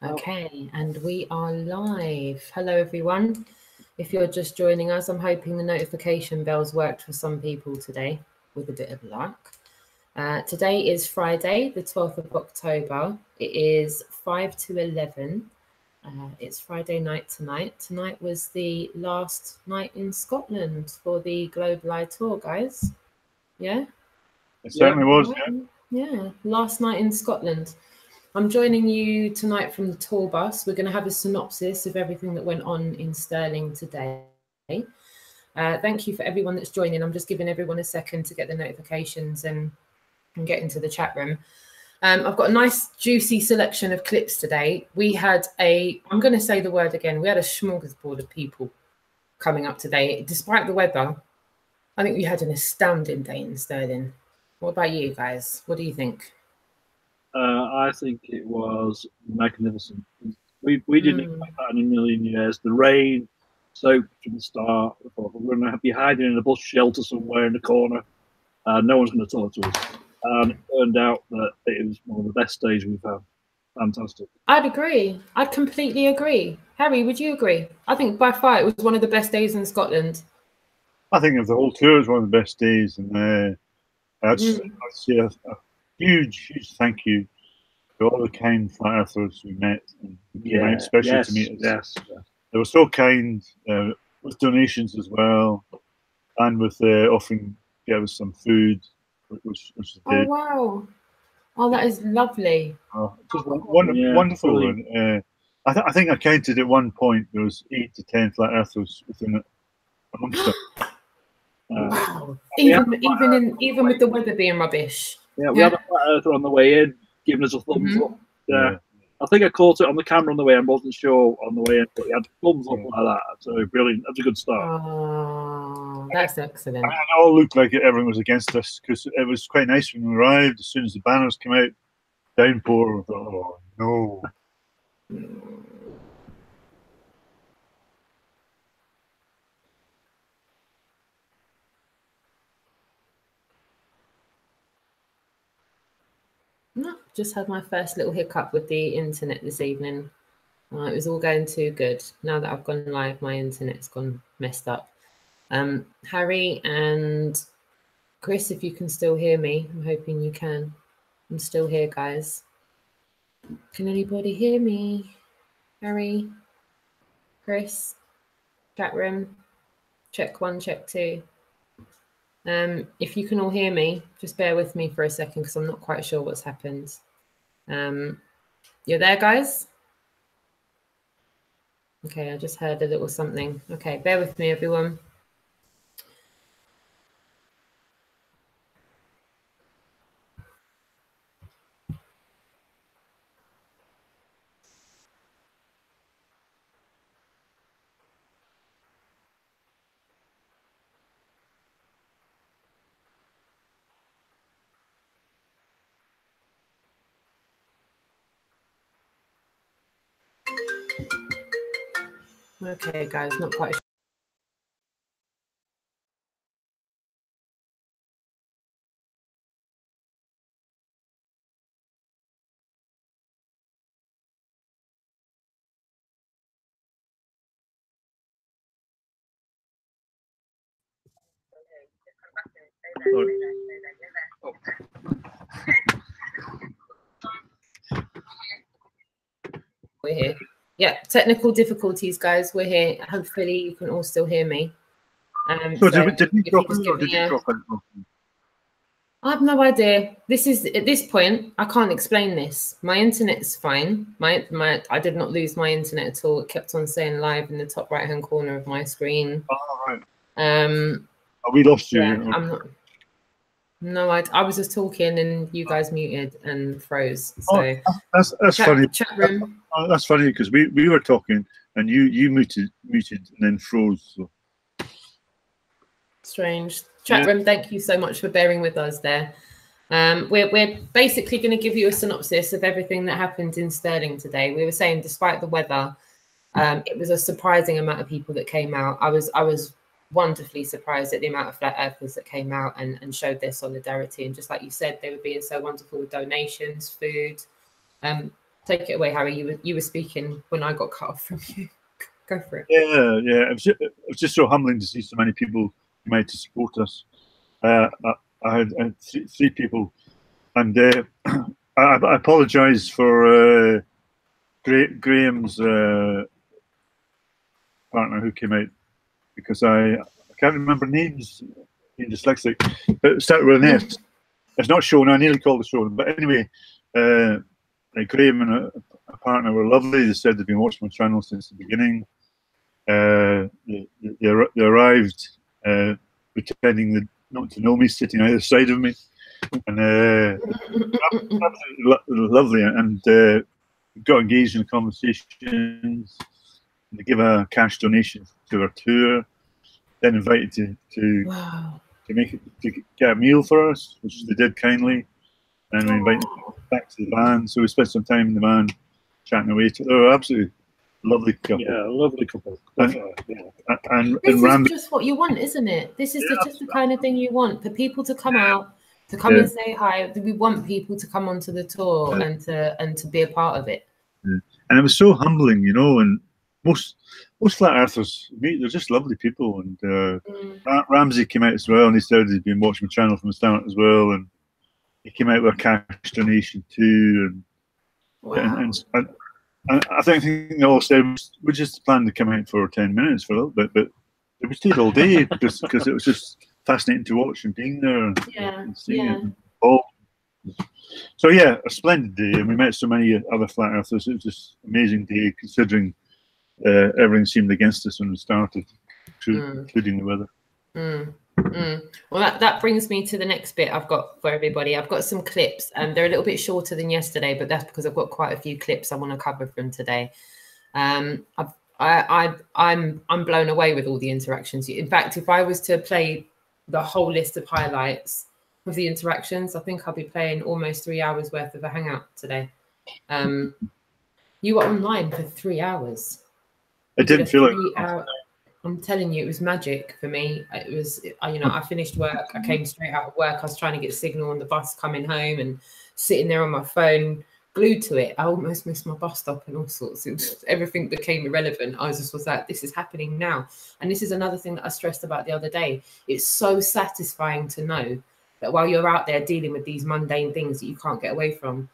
Okay, and we are live. Hello, everyone. If you're just joining us, I'm hoping the notification bells worked for some people today with a bit of luck. Today is Friday, the 12th of October. It is 5 to 11. It's Friday night tonight. Tonight was the last night in Scotland for the Global Eye Tour, guys. Yeah? It certainly was, Yeah, last night in Scotland. I'm joining you tonight from the tour bus. We're going to have a synopsis of everything that went on in Stirling today. Thank you for everyone that's joining. I'm just giving everyone a second to get the notifications and get into the chat room. I've got a nice juicy selection of clips today. We had I'm going to say the word again, we had a smorgasbord of people coming up today. Despite the weather, I think we had an astounding day in Stirling. What about you guys? What do you think? I think it was magnificent. We didn't expect that in a million years. The rain soaked from the start. We thought we're going to be hiding in a bus shelter somewhere in the corner. No one's going to talk to us. And it turned out that it was one of the best days we've had. Fantastic. I'd agree. I'd completely agree. Harry, would you agree? I think by far it was one of the best days in Scotland. I think of the whole tour was one of the best days, and I'd say a huge thank you to all the kind flat earthers we met and came out especially to meet us. They were so kind with donations as well, and with offering to give us some food, which oh wow! Oh, that is lovely. Just wonderful. And, I think I counted at one point there was 8 to 10 flat earthers within it amongst them. Wow! Even with the weather being rubbish. Yeah, we had a flat earther on the way in, giving us a thumbs up. Yeah. I think I caught it on the camera on the way in. Wasn't sure on the way in, but he had thumbs up like that. So brilliant. That's a good start. Oh, that's excellent. And it all looked like everyone was against us because it was quite nice when we arrived. As soon as the banners came out, downpour. I thought, oh no. No, just had my first little hiccup with the internet this evening. It was all going too good. Now that I've gone live, my internet's gone messed up. Harry and Chris, if you can still hear me, I'm hoping you can. I'm still here, guys. Can anybody hear me? Harry, Chris, chat room, check 1, check 2. If you can all hear me, just bear with me for a second because I'm not quite sure what's happened. You're there, guys? Okay, I just heard a little something. Okay, bear with me, everyone. Okay, guys, not quite sure. We're here. Yeah, technical difficulties, guys. We're here. Hopefully, you can all still hear me. So did we drop it or did you drop it? I have no idea. This is at this point, I can't explain this. My internet's fine. I did not lose my internet at all. It kept on saying live in the top right-hand corner of my screen. Oh, right. We lost you. Yeah, I'm not. No, I was just talking and you guys muted and froze. So that's funny. Chat room. That's funny because we were talking and you muted and then froze. So. Strange. Chat room, thank you so much for bearing with us there. We're basically going to give you a synopsis of everything that happened in Stirling today. We were saying, despite the weather, it was a surprising amount of people that came out. I was wonderfully surprised at the amount of flat earthers that came out and showed their solidarity. And just like you said, they were being so wonderful with donations, food. take it away, Harry. You were speaking when I got cut off from you. Go for it. Yeah. It was just so humbling to see so many people come out to support us. I had three people, and I apologise for Graham's partner who came out, because I can't remember names, being dyslexic, but it started with an S. It's not shown. I nearly called the show, but anyway, Graham and a partner were lovely. They said they'd been watching my channel since the beginning. They arrived pretending not to know me, sitting either side of me, and lovely, and got engaged in the conversations. They give a cash donation to our tour, then invited to get a meal for us, which they did kindly, and we invited them back to the van. So we spent some time in the van chatting away. They were absolutely lovely couple. Yeah, lovely couple. And this is just what you want, isn't it? This is just the kind of thing you want, for people to come out, to come and say hi. We want people to come onto the tour and to be a part of it. Yeah. And it was so humbling, you know. And most flat earthers, they're just lovely people. And Ramsey came out as well, and he said he'd been watching my channel from the start as well, and he came out with a cash donation too. And and I think they all said we just planned to come out for 10 minutes for a little bit, but it was stayed all day because it was just fascinating to watch and being there and seeing it. So yeah, a splendid day, and we met so many other flat earthers. It was just an amazing day, considering everything seemed against us when we started, including the weather. Well, that brings me to the next bit I've got for everybody. I've got some clips, and they're a little bit shorter than yesterday, but that's because I've got quite a few clips I want to cover from today. I'm blown away with all the interactions. In fact, if I was to play the whole list of highlights of the interactions, I think I'll be playing almost 3 hours worth of a hangout today. You were online for 3 hours. It didn't feel like. I'm telling you, it was magic for me. It was, I finished work. I came straight out of work. I was trying to get signal on the bus coming home and sitting there on my phone, glued to it. I almost missed my bus stop and all sorts. Everything became irrelevant. I just was like, this is happening now. And this is another thing that I stressed about the other day. It's so satisfying to know that while you're out there dealing with these mundane things that you can't get away from,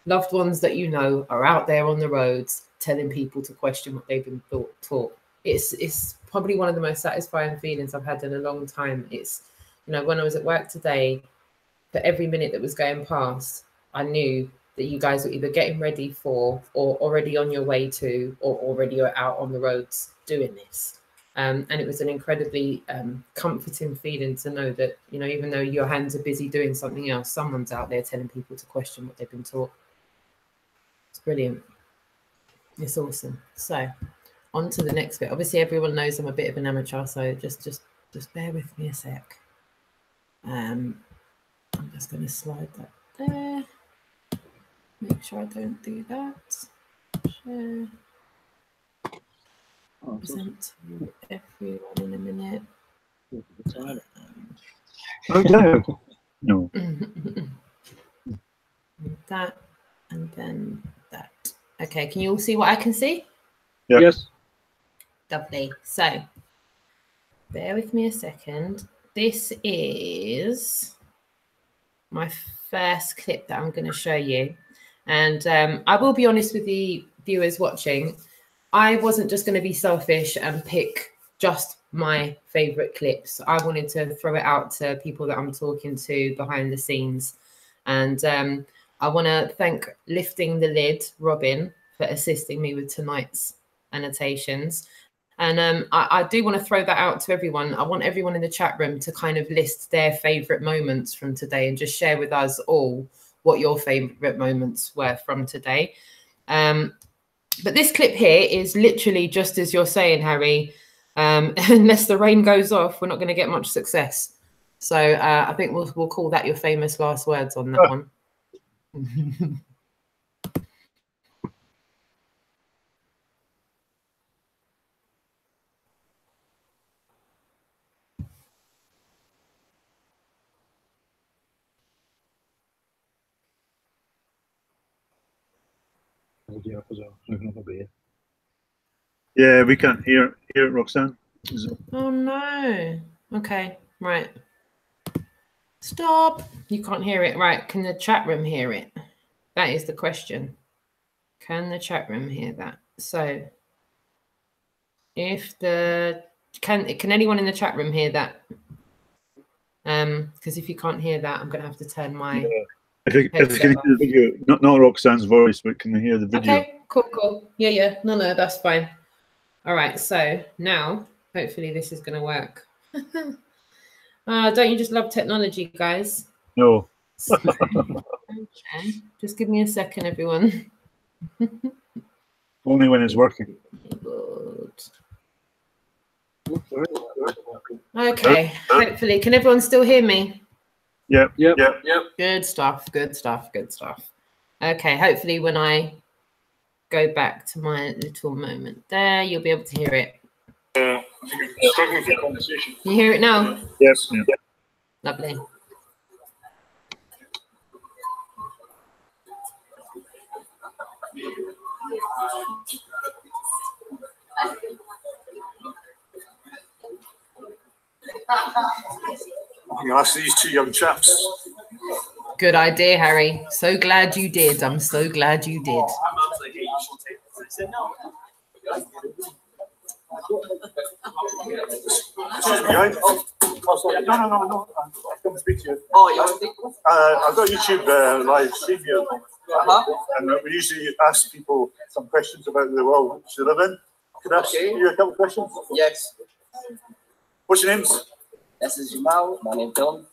loved ones that you know are out there on the roads telling people to question what they've been taught. It's probably one of the most satisfying feelings I've had in a long time. It's, when I was at work today, for every minute that was going past, I knew that you guys were either getting ready for, or already on your way to, or already out on the roads doing this. And it was an incredibly comforting feeling to know that, even though your hands are busy doing something else, someone's out there telling people to question what they've been taught. It's brilliant. It's awesome. So on to the next bit. Obviously, everyone knows I'm a bit of an amateur, so just bear with me a sec. I'm just going to slide that there. Make sure I don't do that. Share. Present to everyone in a minute. No. That and then that. Okay, can you all see what I can see? Yeah. Yes. Lovely. So, bear with me a second. This is my first clip that I'm going to show you. And I will be honest with the viewers watching. I wasn't just going to be selfish and pick just my favourite clips. I wanted to throw it out to people that I'm talking to behind the scenes. And I want to thank Lifting the Lid, Robin, for assisting me with tonight's annotations. And I do want to throw that out to everyone. I want everyone in the chat room to kind of list their favourite moments from today and just share with us all what your favourite moments were from today. But this clip here is literally just as you're saying, Harry. Unless the rain goes off, we're not going to get much success. So I think we'll call that your famous last words on that one. technology up as well. Another beer. Yeah, we can't hear it, Roxanne. Oh no. Okay, right. Stop. You can't hear it. Right. Can the chat room hear it? That is the question. Can the chat room hear that? So if the can anyone in the chat room hear that? Because if you can't hear that, I'm gonna have to turn my If you can hear the video, not Roxanne's voice, but can they hear the video? Okay, cool. Yeah. No, that's fine. All right, so now hopefully this is gonna work. Don't you just love technology, guys? No. So, okay, just give me a second, everyone. Only when it's working. Okay, hopefully, can everyone still hear me? Yep. Good stuff. Okay, hopefully when I go back to my little moment there, you'll be able to hear it. Struggling for conversation. Can you hear it now? Yes. Yeah. Lovely. I'm going to ask these two young chaps. Good idea, Harry. So glad you did. I'm so glad you did. No. I come speak to you. I've got a YouTube live stream here. And we usually ask people some questions about the world which they live in. Could I ask you a couple of questions? Yes. What's your names? This is Jamal. My name's Dylan.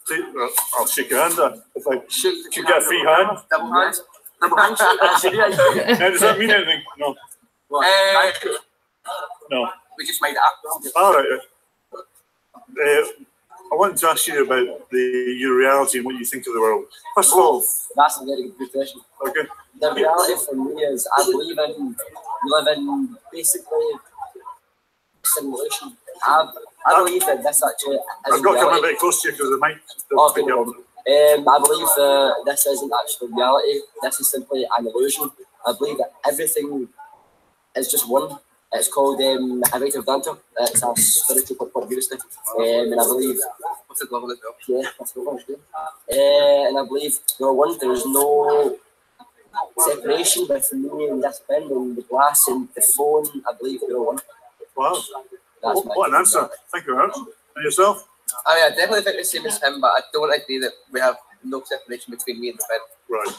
I'll shake your hand. If I could get a free hand. Double hands. Double hands. Does that mean anything? No. No. We just made it up. All right. I wanted to ask you about your reality and what you think of the world. First of all, That's a very good question. okay. The reality for me is I believe we live in basically simulation. I believe that this actually I've got to come a bit close to you because the mic doesn't pick up. I believe that this isn't actually reality. This is simply an illusion. I believe that everything is just one. It's called a rite of Dante. It's a spiritual obviously. And I believe what's the global as well? Yeah, that's the one. And I believe there's no separation between me and this bin and the glass and the phone. I believe you're one. Wow. What an answer. Thank you very much. And yourself? I mean, I definitely think the same as him, but I don't agree that we have no separation between me and the bin. Right.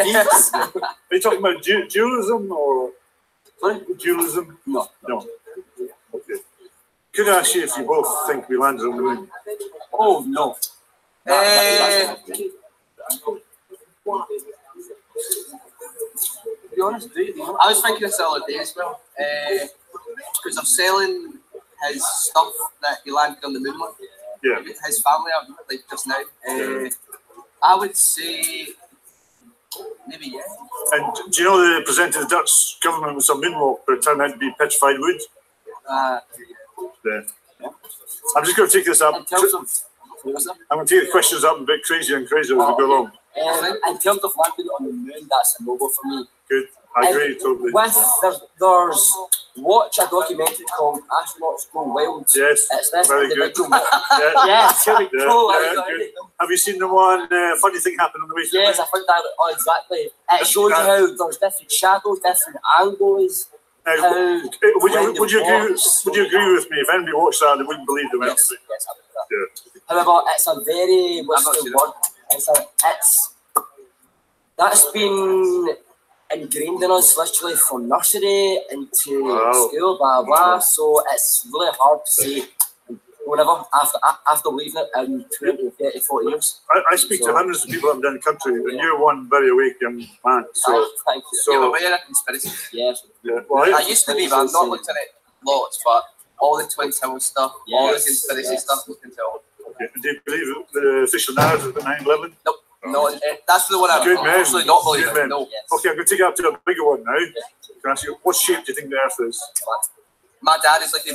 Yes. Are you talking about dualism or? Sorry? Dualism? No. Okay. Could I ask you if you both think we landed on the moon? Oh no. To be honest, I was thinking this the other day as well, because they're selling his stuff that he landed on the moon with. Yeah. His family, like just now. I would say maybe yeah. And do you know they presented the Dutch government with some moonwalk, but it turned out to be petrified wood? Yeah. I'm just going to take this up. In terms of, I'm going to take the questions up a bit crazier and crazier as we go along. in terms of landing on the moon, that's a no-go for me. Good. I agree totally. There's watch a documentary called Astronauts Go Wild. Yes. It's this Very good. individual. Yeah. Yes, here we Yeah, go. yeah, good. Have you seen the one funny thing happened on the way to Yes, I think that. Oh, exactly. It shows you how there's different shadows, different angles. Would you agree with me? If anybody watched that, they wouldn't believe the Yes, answer. yes, I believe that. Yeah. However, it's a very what's the word? That's been ingrained in us literally from nursery into school, blah blah. So it's really hard to say whatever after leaving it in 20, 30, 40 years. I speak to hundreds of people up and down the country, and you're one very awake young man. So, thank you. so Yeah, but we're a conspiracy. Yes. yeah. Well, I used to be, but I'm not looking at lots, but all the Twin Towers stuff, all the conspiracy stuff, looking to all. okay. Do you believe the official narrative of 9/11? Nope. No, that's the one I'm Good man. actually not Good believing. man. No. Okay, I'm going to take it up to a bigger one now. Can I ask you, what shape do you think the Earth is? My dad is like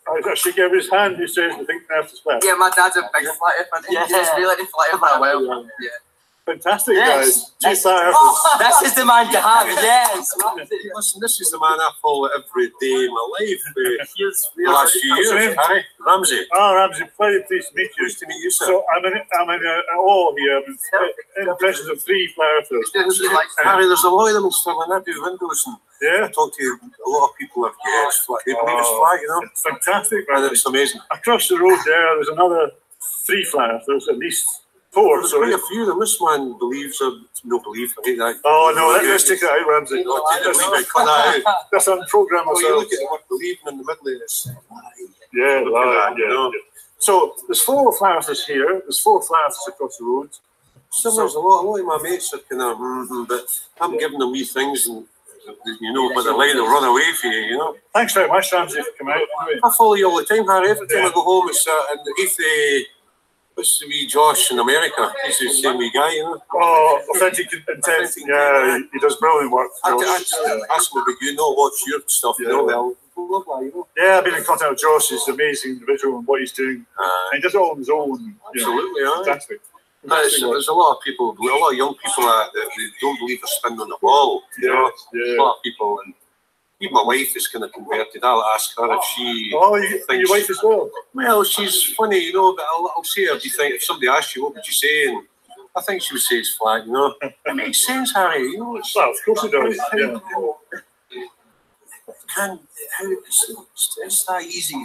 I shake everybody's hand who says they think the Earth is flat. yeah, my dad's a big flat earther. He's really flat earther. Well, yeah. Fantastic, Yes. guys. This is the man to have. Yes. Listen, this is the man I follow every day in my life. The last few years, Harry Ramsey. Oh, Ramsey, very pleased to meet you. Nice to meet you, sir. So I'm in awe here. In the presence of 3 flower throws. Harry, there's a lot of them in Stirling. I do windows, and Yeah. I talk to a lot of people have got flat. They believe it's flat, you know. It's fantastic, And man. it's amazing. Across the road there's another 3 flower throws, at least 4. There's So quite a few of them. This man believes, no belief, I hate that. oh no, let's take that out, Ramsey. No, take the belief out, cut that out. Let's unprogram Well, you ourselves. look at the word believing in the middle of this. Yeah, Look at that, yeah. you know. So there's 4 flower throws here. There's 4 flower throws across the road. So there's a lot of my mates are kind of, but I'm giving them wee things, and you know, by the line they'll run away for you, you know. Thanks very much, Ramsey, for coming out. I follow you all the time, Harry. Every time I go home, it's and if what's the wee Josh in America? He's the same wee guy, you know. Oh, authentic intent. Yeah, he does brilliant work. I Josh. ask him about you, know, watch your stuff, you know. Well, love that, you know. Yeah, I've been in contact with Josh. He's an amazing individual and what he's doing. And he does it all on his own. You know, Absolutely, yeah. fantastic. There's a lot of people, a lot of young people that they don't believe they're spinning on the ball. You know, Yeah. a lot of people, and even my wife is kind of converted. I'll ask her if she. Oh, your wife as well? Well, she's funny, you know, but I'll say her, do you think, if somebody asks you, what would you say? And I think she would say it's flat, you know. It makes sense, Harry, you know. It's, Well, of course it does. It's that easy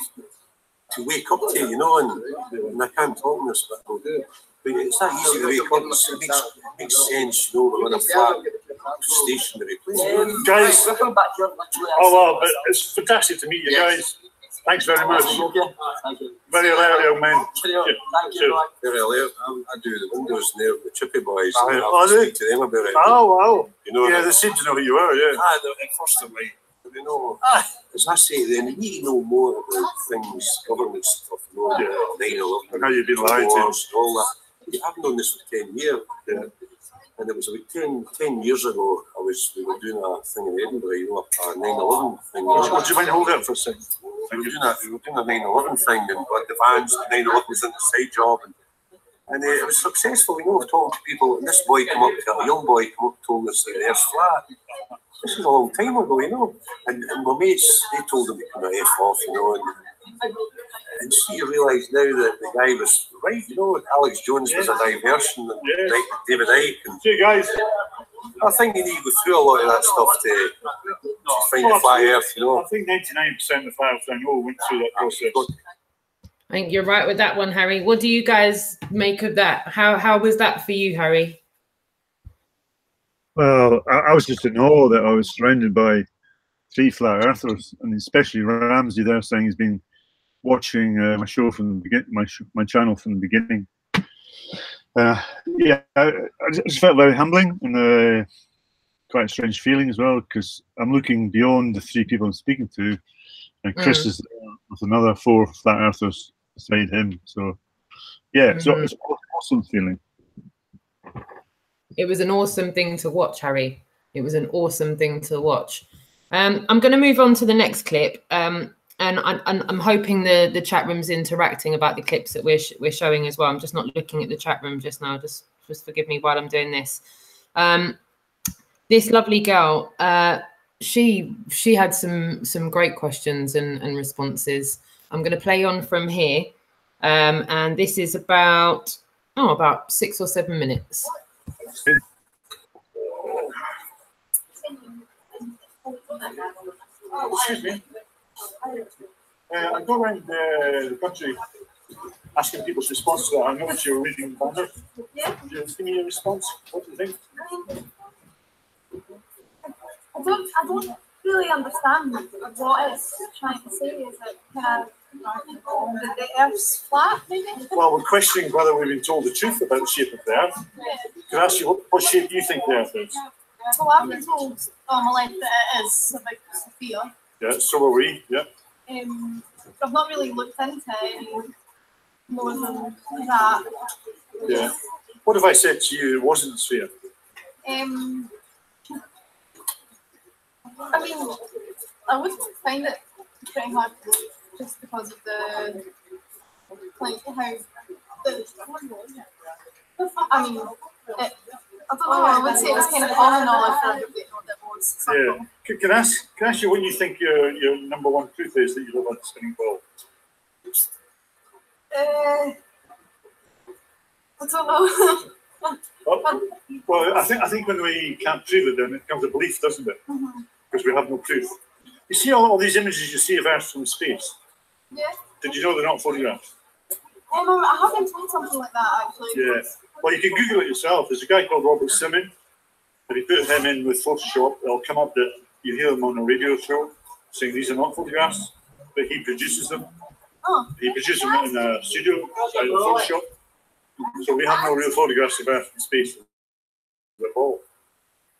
to wake up to, you know, and I can't talk in this, but I'll do it. But it's that easy to wake up. It makes sense, you know, we're on a flat stationary place. Guys, oh well, but it's fantastic to meet you guys. Thanks very much. Very alert, young man. Very alert. I do the windows there with the chippy boys. Oh, I speak to them about it. Oh, wow. You know, Yeah, they seem to know who you are, yeah. At first I'm like, they know. As I say, then you need to know more about things, government stuff, you know, 9/11, And how you've been lied to. wars, all that. I've known this for 10 years. Yeah. And it was about 10 years ago, we were doing a thing in Edinburgh, you know, a 9/11 thing. Would you mind holding it for a second? We were doing a 9/11 thing, and like the vans, the 9/11 was in the side job, and it was successful, you know, talking to people. And this boy come up, a young boy come up, told us that they're flat. This is a long time ago, you know. And my mates, they told him to kind of F off, you know. And see, you realise now that the guy was right, you know. Alex Jones was a diversion, and David Icke. And See you guys. I think you need to go through a lot of that stuff to find the flat earth, you know. I think 99% of fires I know went through that process. I think you're right with that one, Harry. What do you guys make of that? How was that for you, Harry? Well, I was just in awe that I was surrounded by 3 flat earthers, and especially Ramsey there saying he's been watching my show from the beginning, my channel from the beginning. Yeah, I just felt very humbling and quite a strange feeling as well, because I'm looking beyond the 3 people I'm speaking to, and Chris is there with another 4 flat earthers beside him. So yeah, so it's an awesome feeling. It was an awesome thing to watch, Harry. It was an awesome thing to watch. I'm going to move on to the next clip, and I'm hoping the chat room's interacting about the clips that we're showing as well. I'm just not looking at the chat room just now. Just forgive me while I'm doing this. This lovely girl, she had some great questions and responses. I'm going to play on from here, and this is about 6 or 7 minutes. Excuse me. I go around the country asking people's responses to that. I noticed you were reading the banner. Yeah. Could you give me a response? What do you think? I don't really understand what it's trying to say. Is it kind of the Earth's flat, maybe? Well, we're questioning whether we've been told the truth about the shape of the Earth. Can I ask you what shape do you think the Earth is? Well, I've been told all my life that it is about Sophia. Yeah, so are we. Yeah. I've not really looked into any more than that. Yeah. What if I said to you it wasn't a sphere? I mean, I would find it pretty hard just because of how I mean, I don't know, I would say it was kind of common knowledge for everybody to know that it was Scarbrough. Yeah. Can I ask you what you think your number one truth is that you live on the spinning ball? I don't know. Well, I think when we can't prove it, then it becomes a belief, doesn't it? Because we have no proof. You see all these images you see of Earth from space? Yeah. Did you know they're not photographs? I haven't seen something like that, actually. Yeah. Well, you can Google it yourself. There's a guy called Robert Simon. If you put him in with Photoshop, it'll come up that you hear him on a radio show saying these are not photographs, but he produces them. Oh. He produces them in a studio outside of Photoshop. So we have no real photographs of Earth from space at all.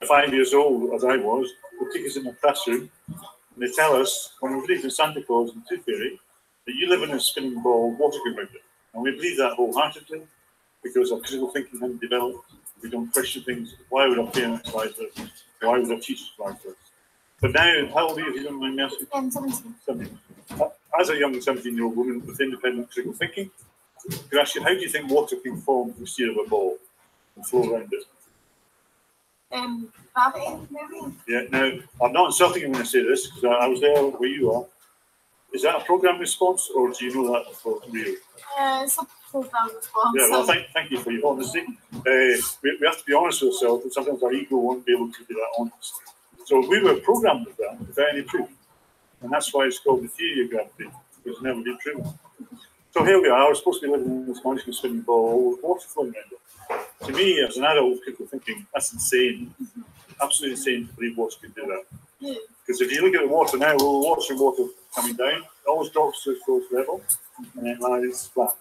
5 years old, as I was, they take us in a classroom and they tell us, when we believe in Santa Claus and Tooth Fairy, that you live in a spinning ball, water can around it. And we believe that wholeheartedly because our critical thinking hasn't developed. We don't question things. Why would our parents lie to us? Why would our teachers lie to us? But now, how old are you, if you don't mind me asking? 17. 17. As a young 17-year-old woman with independent critical thinking, could I ask you, how do you think water can form from the steer of a ball and flow around it? Gravity, maybe? Yeah, now, I'm not insulting you when I say this, because I was there where you are. Is that a program response, or do you know that for real? It's a program response. Yeah, well, thank you for your honesty. We have to be honest with ourselves, and sometimes our ego won't be able to be that honest. So we were programmed with that without any proof. And that's why it's called the theory of gravity, because it's never been proven. So here we are, we're supposed to be living in this magical spinning ball with water flowing around it. To me, as an adult with critical thinking, that's insane. Absolutely insane to believe water can do that. Because if you look at the water now, we'll watch the water coming down, it always drops to its first level, and then lies flat.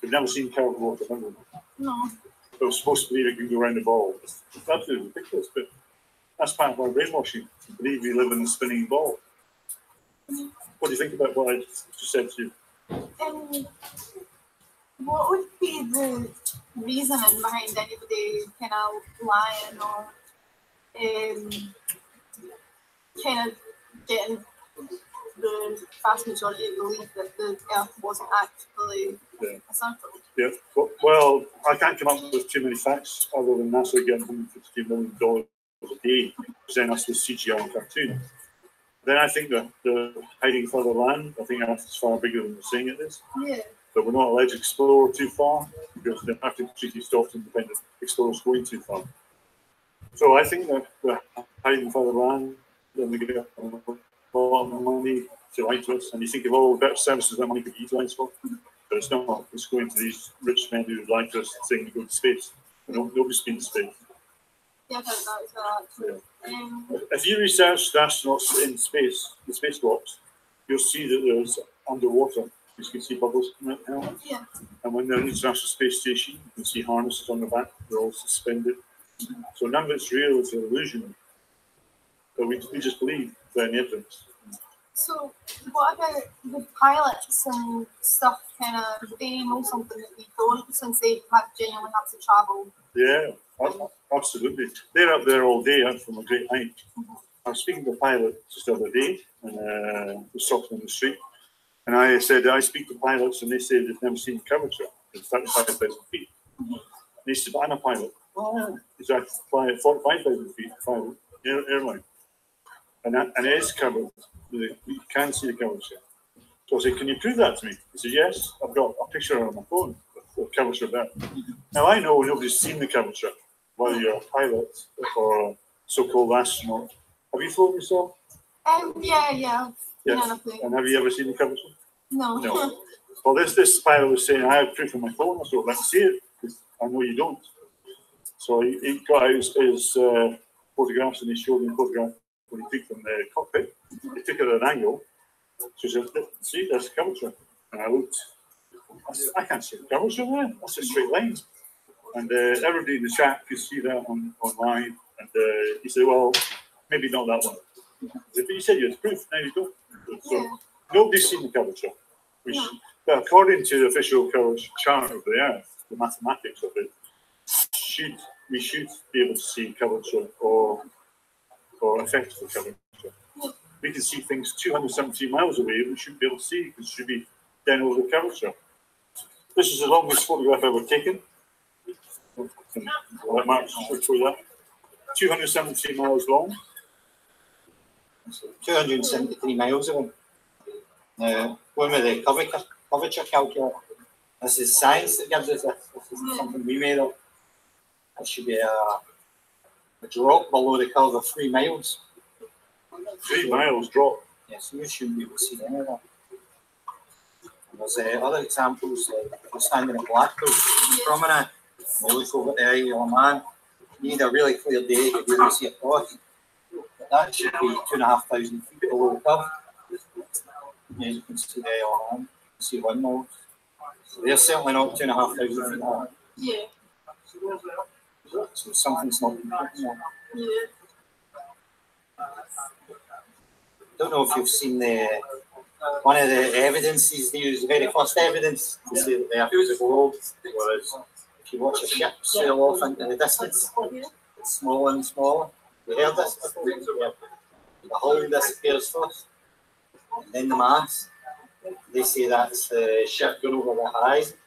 We've never seen curved water, have we? No. But we're supposed to believe it can go around the ball. It's absolutely ridiculous, but that's part of our brainwashing, to believe we live in a spinning ball. What do you think about what I just said to you? What would be the reasoning behind anybody kind of lying or kind of getting the vast majority to believe that the Earth wasn't actually a circle? Yeah, well, I can't come up with too many facts other than NASA getting $150 million a day presenting us with CGI and cartoon. Then I think that the hiding further land, I think that's far bigger than we're saying it is. Yeah. But we're not allowed to explore too far because the Arctic Treaty stops independent explorers going too far. So I think that we're hiding further land, then we get a lot of money to lie to us, and you think of all the better services that money could be utilised for. But it's not. It's going to these rich men who lie to us saying to go to space. Nobody's been to space. Yeah, that is actually. If you research the astronauts in space, the spacewalks, you'll see that there's underwater. You can see bubbles coming out now. Yeah. And when they're in the International Space Station, you can see harnesses on the back. They're all suspended. So none of it's real. It's an illusion. But we just believe without any evidence. So what about the pilots and stuff? Kind of, they know something that we don't, since they genuinely have to travel. Yeah, absolutely. They're up there all day out from a great height. I was speaking to a pilot just the other day, and was talking on the street. And I said, I speak to pilots, and they say they've never seen curvature. It's 35,000 feet. And he said, but I'm a pilot. Oh, he's I fly at 45,000 feet, private airline. And it is covered. You can see the curvature. So I said, can you prove that to me? He said, yes, I've got a picture on my phone of the curvature there. Now, I know nobody's seen the curvature, whether you're a pilot or a so-called astronaut. Have you flown yourself? Yeah. And have you ever seen the curvature? No. Well, this pilot was saying, I have proof on my phone, so let's see it, because I know you don't. So he got out his photographs, and he showed me a photograph when he took from the cockpit. He took it at an angle. So he said, see, there's the curvature. And I looked. I said, I can't see the curvature there. That's a straight line. And everybody in the chat could see that online. And he said, well, maybe not that one. But you said you had proof. Now you don't. So nobody's seen the curvature. But according to the official curvature chart of the Earth, the mathematics of it, we should be able to see curvature or effective curvature. We can see things 270 miles away. We shouldn't be able to see because it should be down over the curvature. This is the longest photograph ever taken. 273 miles long. 273 miles of them. Now, one with the curvature calculator. This is science that gives us this. This isn't something we made up. It should be a drop below the curve of 3 miles. 3 miles drop. Yes, you shouldn't be able to see any of that. And there's other examples. If you're standing in Blackpool, prominent, you look over the eye of a man. You need a really clear day to really see a cloth. But that should be 2,500 feet below the curve. Yeah, you can see the eye of a man. You can see windmills. So they're certainly not 2,500 feet high. Yeah. So something's not happening. Yeah. Don't know if you've seen one of the evidences they used, the very first evidence to say that the Earth was a globe was if you watch a ship sail off into the distance, it's smaller and smaller. You heard this before? Yeah. The hull disappears first, and then the mass. They say that's the ship going over the horizon.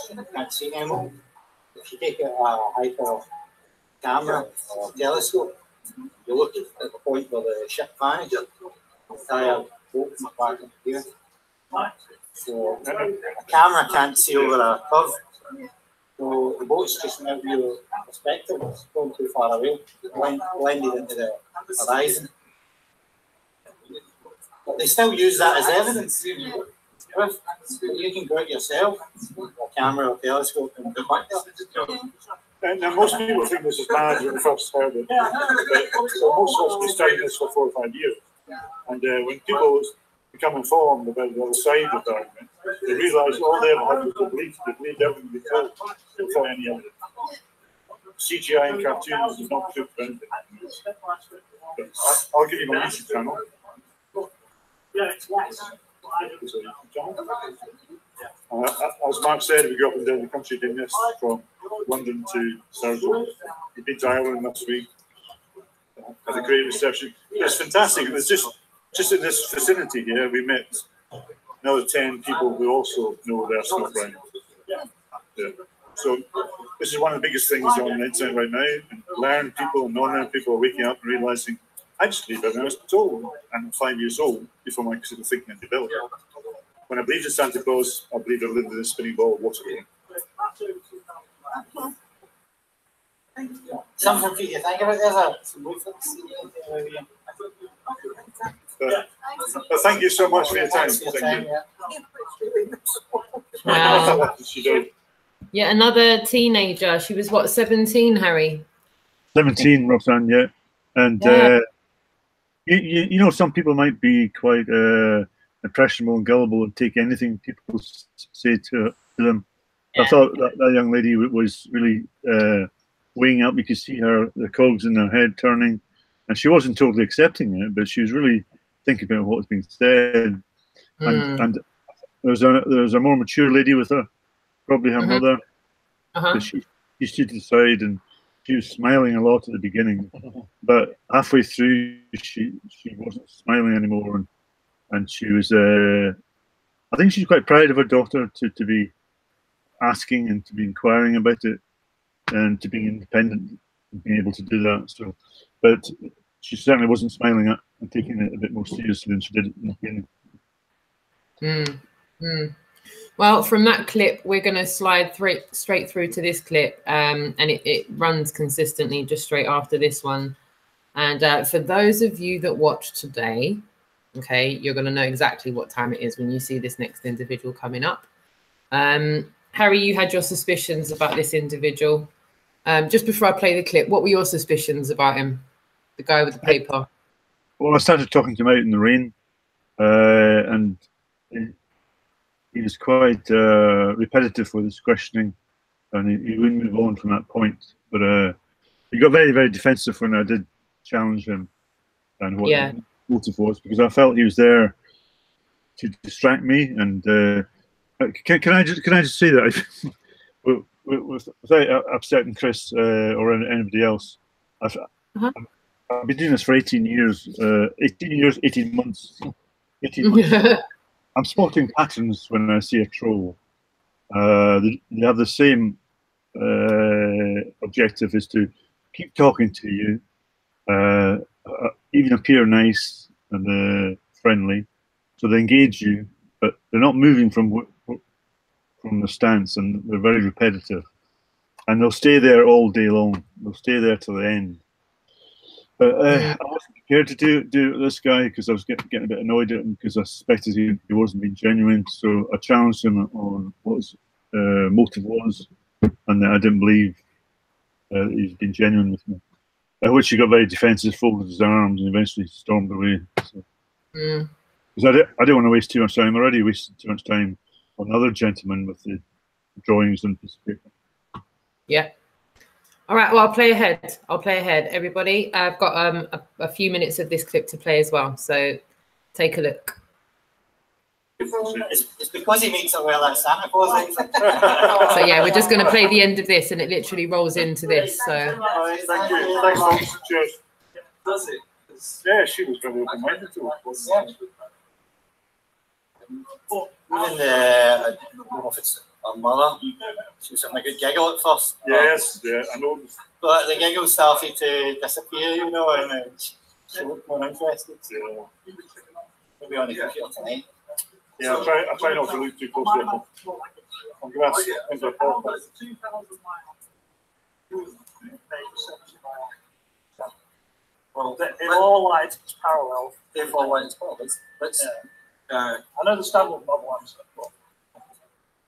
You can't see it anymore. If you take a hyper camera or telescope, you look at the point where the ship vanished, the entire boat comes back up here. So a camera can't see over a curve. So the boat's just out of your perspective, it's going too far away, blended into the horizon. But they still use that as evidence. You can go out yourself, a camera or telescope, and go back there. And most people think this is bad when they first heard it. So most of us have been studying this for 4 or 5 years. And when people become informed about the other side of the argument, they realise all they ever had was a belief. They believed everything they told without any evidence. CGI and cartoons is not proof for anything. But I'll give you my YouTube channel. As Mark said, we go up and down the country doing this from London to Stirling. We've been to Ireland last week. Had a great reception. It's fantastic. It was just in this vicinity here, we met another 10 people who also know their Scarbrough brand. Yeah. So this is one of the biggest things on the internet right now. And learned people and non-learned people are waking up and realising, I just believed everything I was told. I'm 5 years old before I considered thinking and developing. When I believed in Santa Claus, I believed I lived in a spinning ball of water. Something for you to think about. But thank you so much for your time. Thank you. Wow. Yeah, another teenager. She was what, 17, Harry? 17, Roxanne, yeah. And you know, some people might be quite impressionable and gullible and take anything people say to them. Yeah. I thought that young lady was really weighing up. You could see the cogs in her head turning, and she wasn't totally accepting it, but she was really thinking about what was being said. And there was a more mature lady with her, probably her mother. But she stood to the side and she was smiling a lot at the beginning, but halfway through she wasn't smiling anymore, and she was I think she's quite proud of her daughter to be asking and to be inquiring about it and to being independent and being able to do that. So, but she certainly wasn't smiling at and taking it a bit more seriously than she did in the beginning. Well, from that clip, we're going to slide straight through to this clip, and it runs consistently just straight after this one. And for those of you that watch today, okay, you're going to know exactly what time it is when you see this next individual coming up. Harry, you had your suspicions about this individual. Just before I play the clip, what were your suspicions about him, the guy with the paper? Well, I started talking to him out in the rain, and he was quite repetitive with his questioning, and he wouldn't move on from that point. But he got very, very defensive when I did challenge him and what the motive was, because I felt he was there to distract me. And can I just say that without upsetting Chris or anybody else, I've been doing this for 18 years, 18 months. I'm spotting patterns when I see a troll. They have the same objective is to keep talking to you, even appear nice and friendly, so they engage you, but they're not moving from the stance, and they're very repetitive, and they'll stay there all day long. They'll stay there till the end. But I wasn't prepared to do this guy because I was getting a bit annoyed at him because I suspected he wasn't being genuine. So I challenged him on what his motive was, and I didn't believe he's been genuine with me. At which he got very defensive, folded his arms, and eventually stormed away. So, because I didn't want to waste too much time. I already wasted too much time on another gentleman with the drawings and piece of paper. Yeah. All right, well, I'll play ahead. Everybody. I've got a few minutes of this clip to play as well, so take a look. It's because he makes it well like Santa Claus. So yeah, we're just going to play the end of this, and it literally rolls into this. So Thank you. Thanks, folks. Cheers. Does it? Yeah, she was very open-minded to it. Even I don't know if it's her mother, she was having a good giggle at first. Yes, yeah, I know. But the giggle started to disappear, you know, and she looked more interested. Yeah. Maybe on the computer tonight. Yeah, I try not to look too close to it. I'm going to enter a podcast. Well, in all lights, it's parallel. If all lights parallel, I know the standard model answer, but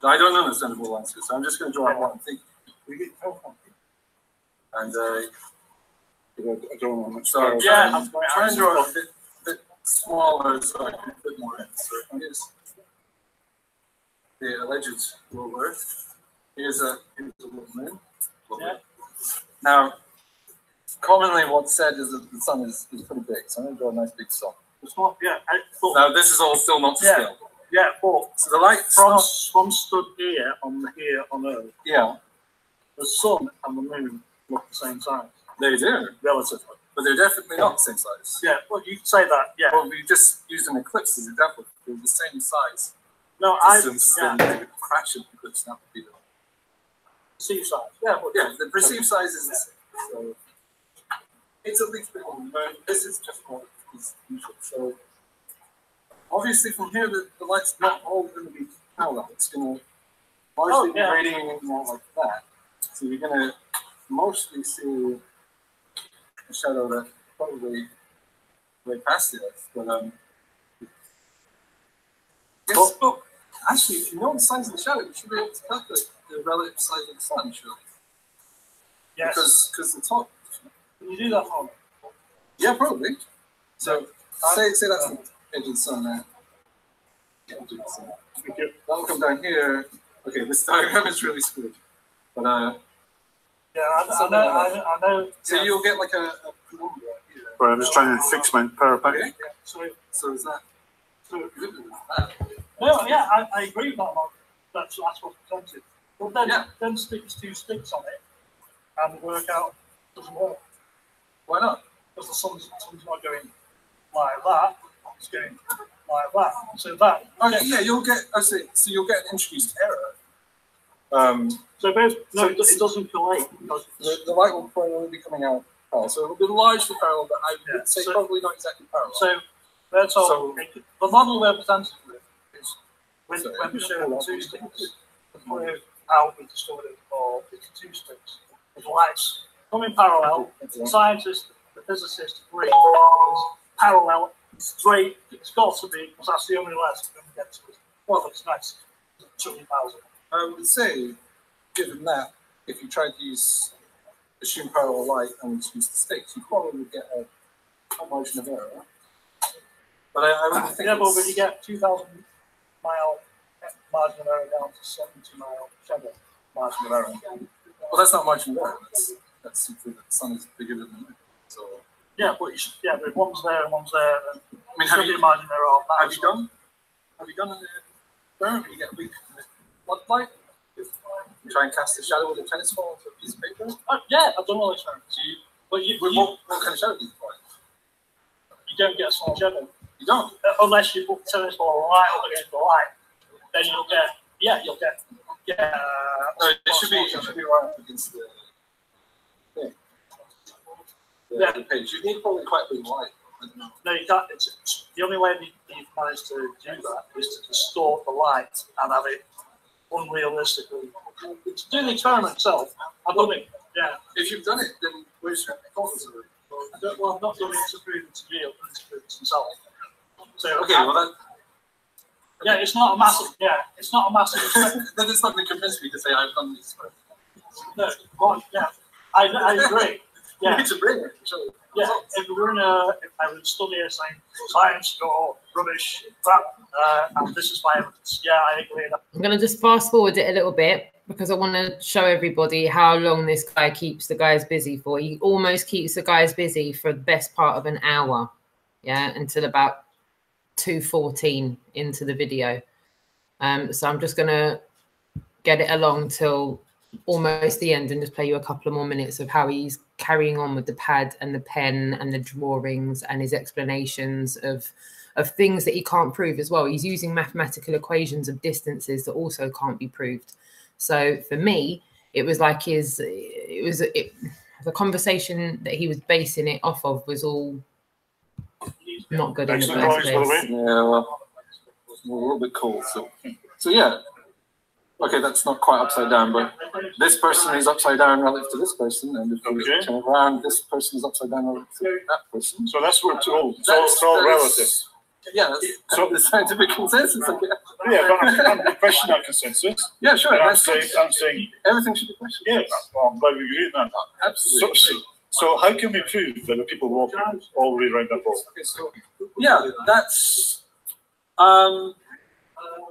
I don't understand the answer, so I'm just going to draw one thing. And I don't know. So yeah, I'm trying to draw a bit smaller so I can fit more in. So here's the alleged world Earth. Here's a little moon. yeah. Now, commonly what's said is that the sun is pretty big, so I'm going to draw a nice big sun. It's not, yeah. Now, this is all still not to scale. Yeah, but So the light from stood here on Earth, yeah, the sun and the moon look the same size, they do, relatively. but they're definitely not the same size. Yeah, well, you could say that, yeah. Well, we just used an eclipse as an example. They're the same size. No, Distance, then they would crash an eclipse, that would be the perceived size. Yeah, but yeah, the perceived size is the same. So it's at least bigger than the moon. This is just what is usual. So obviously from here the light's not all going to be parallel. It's going to largely be radiating more like that. So you're going to mostly see a shadow that probably way past the Earth. But yes, but actually, if you know the size of the shadow, you should be able to calculate the relative size of the sun, surely. yes. Because the top. Can you do that for me? Yeah, probably. So say that's the edge of the sun there. Yeah, I'll do the sun. That'll come down here. Okay, this diagram is really screwed. But yeah, I know. so you'll get like a number here. Right, I'm just trying to fix my power pack. Okay. So is that? So No, yeah, I agree with that. That's what's presented. But then sticks two sticks on it and work out doesn't work. Why not? Because the sun's not going like that. It's going like that. So that. Okay, yeah, you'll get. So you'll get an introduced error. So it doesn't collate because The light will probably be coming out parallel. So it'll be largely parallel, but I would say probably not exactly parallel. So that's all. The model we're presented with is when we show two sticks, the prove how we discovered it, or it's two sticks. It's lights coming parallel. The scientists, the physicists agree it's parallel, straight. It's got to be because that's the only light we're going to get to it. Well, it's nice. 2,000. I would say, given that, if you tried to assume parallel light and use the sticks, you probably would get a margin of error. But I wouldn't think. Yeah, but when you get 2,000 mile margin of error down to 70-mile shadow margin of error. Well, that's not margin of error. That's simply that the sun is bigger than the moon. So yeah, but but one's there and one's there. And I mean, have you margin of error? Have you done an experiment where you get a weak floodlight? You try and cast a shadow with a tennis ball onto a piece of paper? Yeah, I've done all this. What kind of shadow do you find? You don't get a small shadow. You don't? Unless you put the tennis ball right up against the light. Then you'll get Yeah, no, it should be right up against the the page. You need probably quite a big light. No, you can't. It's the only way that you've managed to do that is to distort the light and have it unrealistically. To do the experiment itself, I've done it. Yeah. If you've done it, then where's your confidence of it? Well, I've not done it to prove it to you, I've done it to prove it to myself. So, okay, well then. Yeah, it's not a massive. Yeah, it's not a massive. Then it's not going to convince me to say I've done this. No, well, yeah, I agree. Yeah. You need to bring it. Sure. Yeah, if I would study it saying science or rubbish, crap, and this is my evidence. Yeah, I agree. I'm going to just fast forward it a little bit because I want to show everybody how long this guy keeps the guys busy for. He almost keeps the guys busy for the best part of an hour, yeah, until about 2:14 into the video. So I'm just going to get it along till almost the end and just play you a couple of more minutes of how he's carrying on with the pad and the pen and the drawings and his explanations of things that he can't prove as well. He's using mathematical equations of distances that also can't be proved. So for me, it was like the conversation that he was basing it off of was all not good in the first place. Yeah, well, it's a little bit cold. So yeah. Okay, that's not quite upside down, but this person is upside down relative to this person, and if you turn around, this person is upside down relative to that person. So that's what it's all relative. Yeah, that's the scientific consensus. Yeah, but I'm questioning that consensus. Yeah, sure. I'm saying everything should be questioned. Yeah, well, I'm glad we agree on that. Absolutely. So how can we prove that the people walking all the way around that ball? Okay, so yeah, that's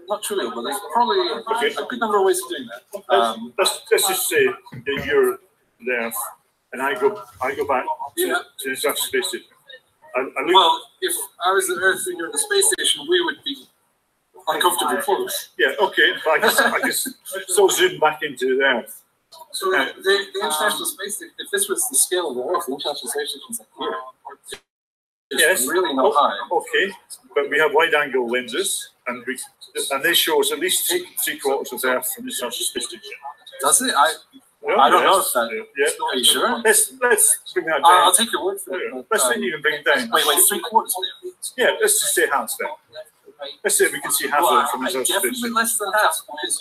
not trivial, but there's probably a good number of ways of doing that. Let's just say that you're there, and I go back to the space station. Well, if I was on Earth and you're in the space station, we would be uncomfortably close. Yeah, okay, but I just so zoom back into the Earth. So the International Space Station, if this was the scale of the Earth, the International Space Station is like here. It's really not high. Okay, but we have wide-angle lenses, and they show us at least three quarters of the Earth from the International Space Station. Does it? I don't know if that. Yeah. Are you sure? Let's bring that down. I'll take your word for it. Let's not even bring it down. Wait, 3/4 there? Yeah, let's just say half then. Let's say we can see half of it from the International Space Definitely Station. less than half. Because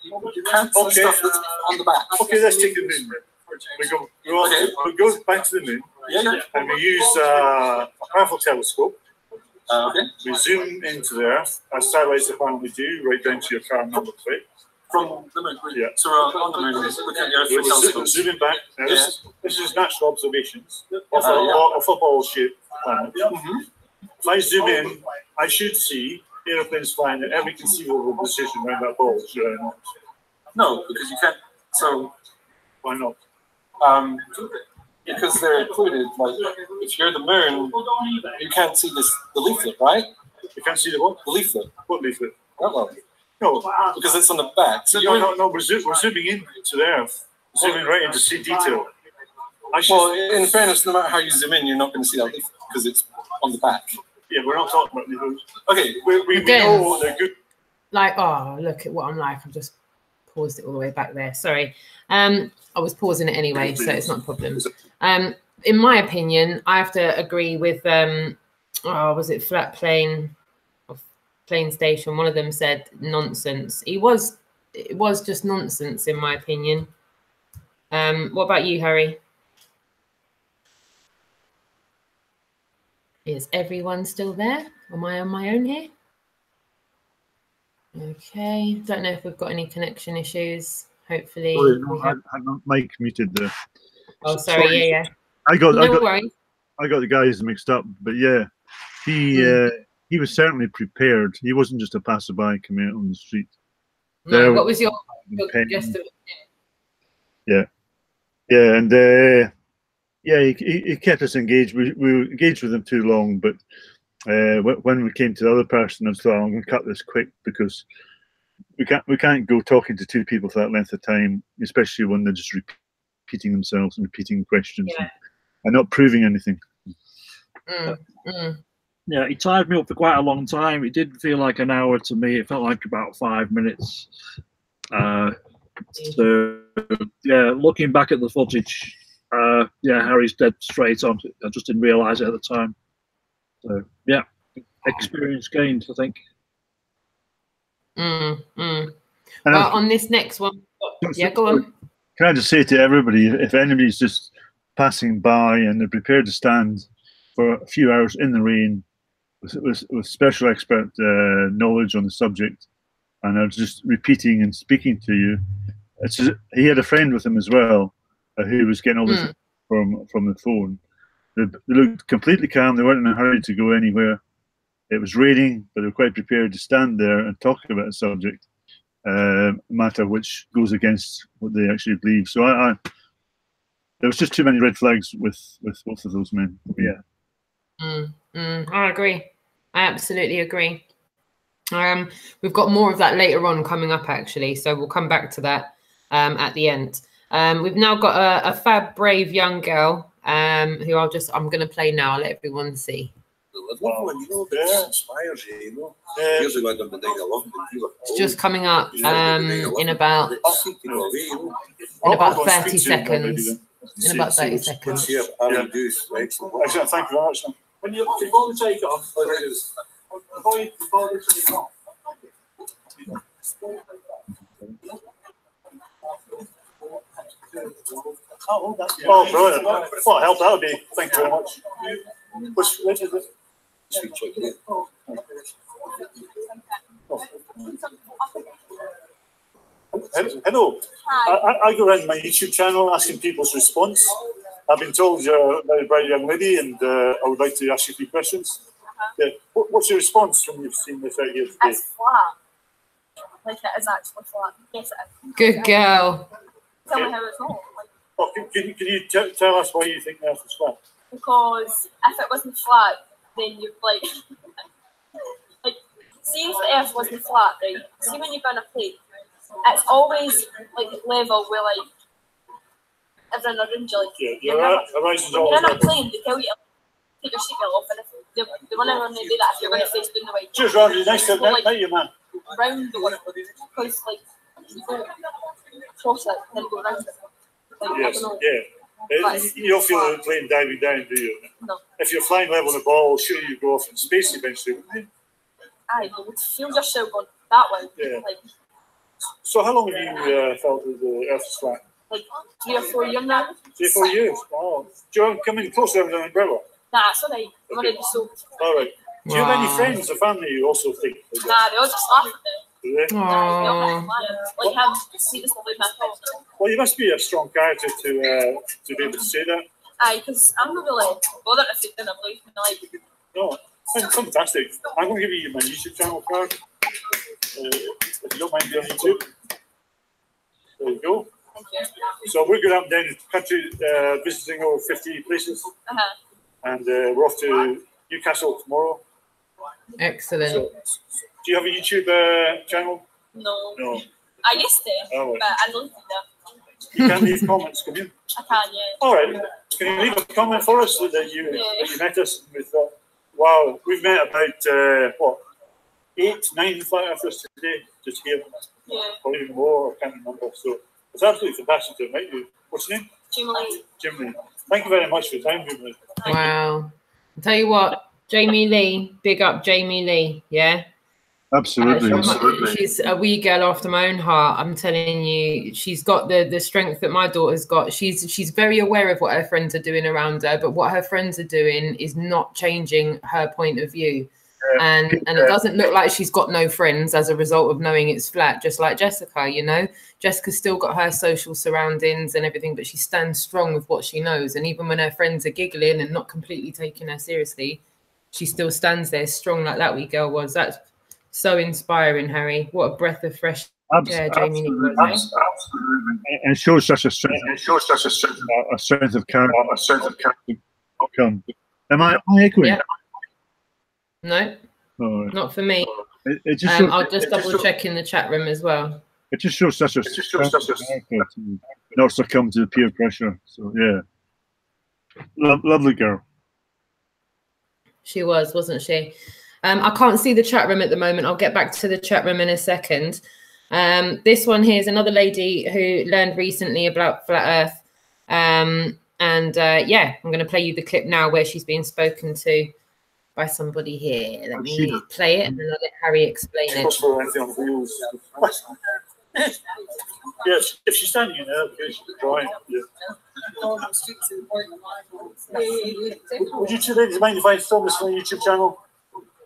You can't see stuff that's on the back. Okay, let's take the moon. We go back to the moon. Yeah. And we use a powerful telescope. Okay. We zoom into the Earth, as satellites apparently do, right down to your car number plate. From the moon. Yeah. So we're on the moon, looking at the Earth with telescopes. Zooming back. Now, this is natural observations of a ball-shaped planet. If I zoom in, I should see aeroplanes flying at every conceivable position around that ball, should I not? No, because you can't. So why not? Because they're included. Like, if you're the moon, you can't see the leaflet, right? You can't see the what? The leaflet. What leaflet? No, because it's on the back. So no. We're zooming in to the Earth. Zooming right in to see detail. Well, in fairness, no matter how you zoom in, you're not going to see that leaflet because it's on the back. Yeah, we're not talking about leaflets. Okay, we know they're good. Like, oh, look at what I'm like. I've just paused it all the way back there. Sorry. I was pausing it anyway, so it's not a problem. In my opinion, I have to agree with was it Flat Plane or Plane Station? One of them said nonsense. It was just nonsense in my opinion. What about you, Harry? Is everyone still there? Am I on my own here? Okay, don't know if we've got any connection issues. Hopefully, I had my mic muted there. Oh, sorry. Yeah. I got worries. I got the guys mixed up, but yeah, he was certainly prepared. He wasn't just a passerby coming out on the street. No, what was your suggestion? Yeah, and he kept us engaged. We were engaged with him too long, but when we came to the other person, I thought, I'm going to cut this quick because we can't go talking to two people for that length of time, especially when they're just repeating themselves and repeating questions and not proving anything. Yeah, he tied me up for quite a long time. It didn't feel like an hour to me. It felt like about 5 minutes. So yeah, looking back at the footage, yeah, Harry's dead straight on. I just didn't realise it at the time. So yeah, experience gained, I think. Well, on this next one, yeah, go on. Can I just say to everybody, if anybody's just passing by and they're prepared to stand for a few hours in the rain with special expert knowledge on the subject, and are just repeating and speaking to you, he had a friend with him as well who was getting all this from the phone. They looked completely calm. They weren't in a hurry to go anywhere. It was raining, but they were quite prepared to stand there and talk about a subject, matter which goes against what they actually believe. So there was just too many red flags with both of those men. Yeah. I agree. I absolutely agree. We've got more of that later on coming up, actually, so we'll come back to that at the end. We've now got a fab, brave young girl who I'm going to play now. I'll let everyone see. It's just coming up in about 30 seconds. In about 30 seconds. Yeah. Thank you very much. When before we take off, before we take off. Oh, brilliant. What help that would be. Thank you very much. Which is it? Hello. I go around my YouTube channel asking people's response. I've been told you're a very bright young lady, and I would like to ask you a few questions. Yeah. What's your response when you've seen this out here today? It's flat. Like it is actually flat. Yes, it is. Good girl. Tell me how it's not. Well, can you tell us why you think the earth is flat? Because if it wasn't flat, then you'd like see if the earth wasn't flat, right? See when you've got a plate, it's always like level where like everyone around you, like you're in a plane, they tell you to take your seatbelt off, and if they want to do that, if you're going to face down the way. Cheers, Roger. Nice to meet you, man. Round the one, because like you go cross it, then go round it. Like, yes, yeah. You don't feel the plane diving down, do you? No. If you're flying level on the ball, sure you go off in space eventually, wouldn't you? Aye, you would feel yourself going that way. Yeah. Like, so how long have you felt that the Earth is flat? Like 3 or 4 years now. 3 or 4 years? Oh. Do you want to come in closer with an umbrella? Nah, it's alright. I'm already soaked. All right. Do you have any friends or family who also think like that? Nah, they all just laugh at me. Do they? Like him, see this lovely man. Well, you must be a strong character to be able to say that. Aye, because I'm not really bothered if they didn't believe me. Like, no, fantastic. I'm going to give you my YouTube channel card. If you don't mind being on YouTube. There you go. Thank you. So we're going up and down the country, visiting over 50 places. And we're off to Newcastle tomorrow. Excellent. So, do you have a YouTube channel? No. No. I used to, but I don't think that. You can leave comments, can you? I can, yeah. All right. Can you leave a comment for us that you met us? We thought, wow, we've met about, 8, 9 flat earthers today, just here. Yeah. Or even more, I can't remember. So it's absolutely fantastic to meet you. What's your name? Jim Lee. Jim Lee. Thank you very much for your time, Jim Lee. Wow. I'll tell you what, Jamie Lee, big up Jamie Lee, yeah? Absolutely. She's a wee girl after my own heart. I'm telling you, she's got the strength that my daughter's got. She's very aware of what her friends are doing around her, but what her friends are doing is not changing her point of view. And it doesn't look like she's got no friends as a result of knowing it's flat, just like Jessica, you know. Jessica's still got her social surroundings and everything, but she stands strong with what she knows. And even when her friends are giggling and not completely taking her seriously, she still stands there strong like that wee girl was. That's so inspiring, Harry. What a breath of fresh air Jamie was. Absolutely. And it shows such a strength. It shows such a strength of character. A strength of character. Am I echoing? Yeah. No, not for me. It just shows, I'll just double check in the chat room as well. It just shows such a character to not succumb to the peer pressure. So yeah, lovely girl. She was, wasn't she? I can't see the chat room at the moment. I'll get back to the chat room in a second. This one here is another lady who learned recently about flat Earth. Yeah, I'm going to play you the clip now where she's being spoken to by somebody here. Let me play it and then I'll let Harry explain it. Yes, if she's standing in there, okay, she's drying. Yeah. Would you two ladies mind if I film this on the YouTube channel?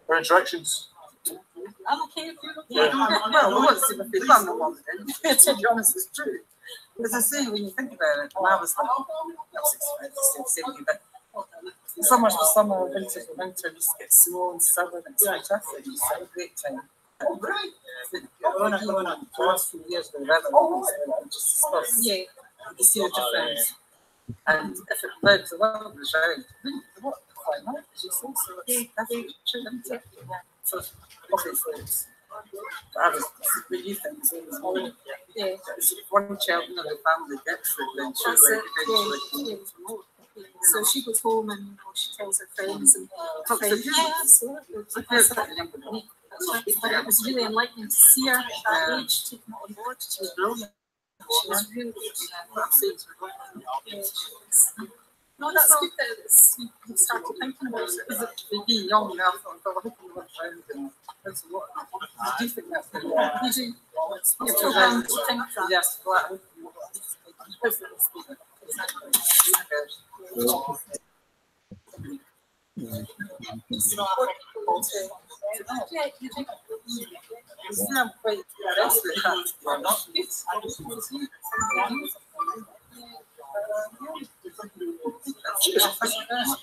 Or interactions? I'm okay if you well, what's in the film? I'm not bothered. To be honest, it's true. As I say, when you think about it, when I was like, 70, but so much for summer, winter for winter, you just get snow and summer, and it's fantastic. It's a great time. The last few years, the weather just you see the difference. And if it were the weather was right, what quite nice, as you say, so it's definitely true, isn't it? So obviously it's I was what you think, so it's one child in the family gets it, then she eventually. So she goes home and she tells her friends and friends. Yeah, absolutely. But it was really enlightening to see her at that age taking it on board. She was brilliant. She was really no, that's good that you started thinking about it. Because it being young enough, I thought, I hope you went round and there's a lot. I do think that's good. You do. You're programmed to think that. Yes, well, I hope you I'm quite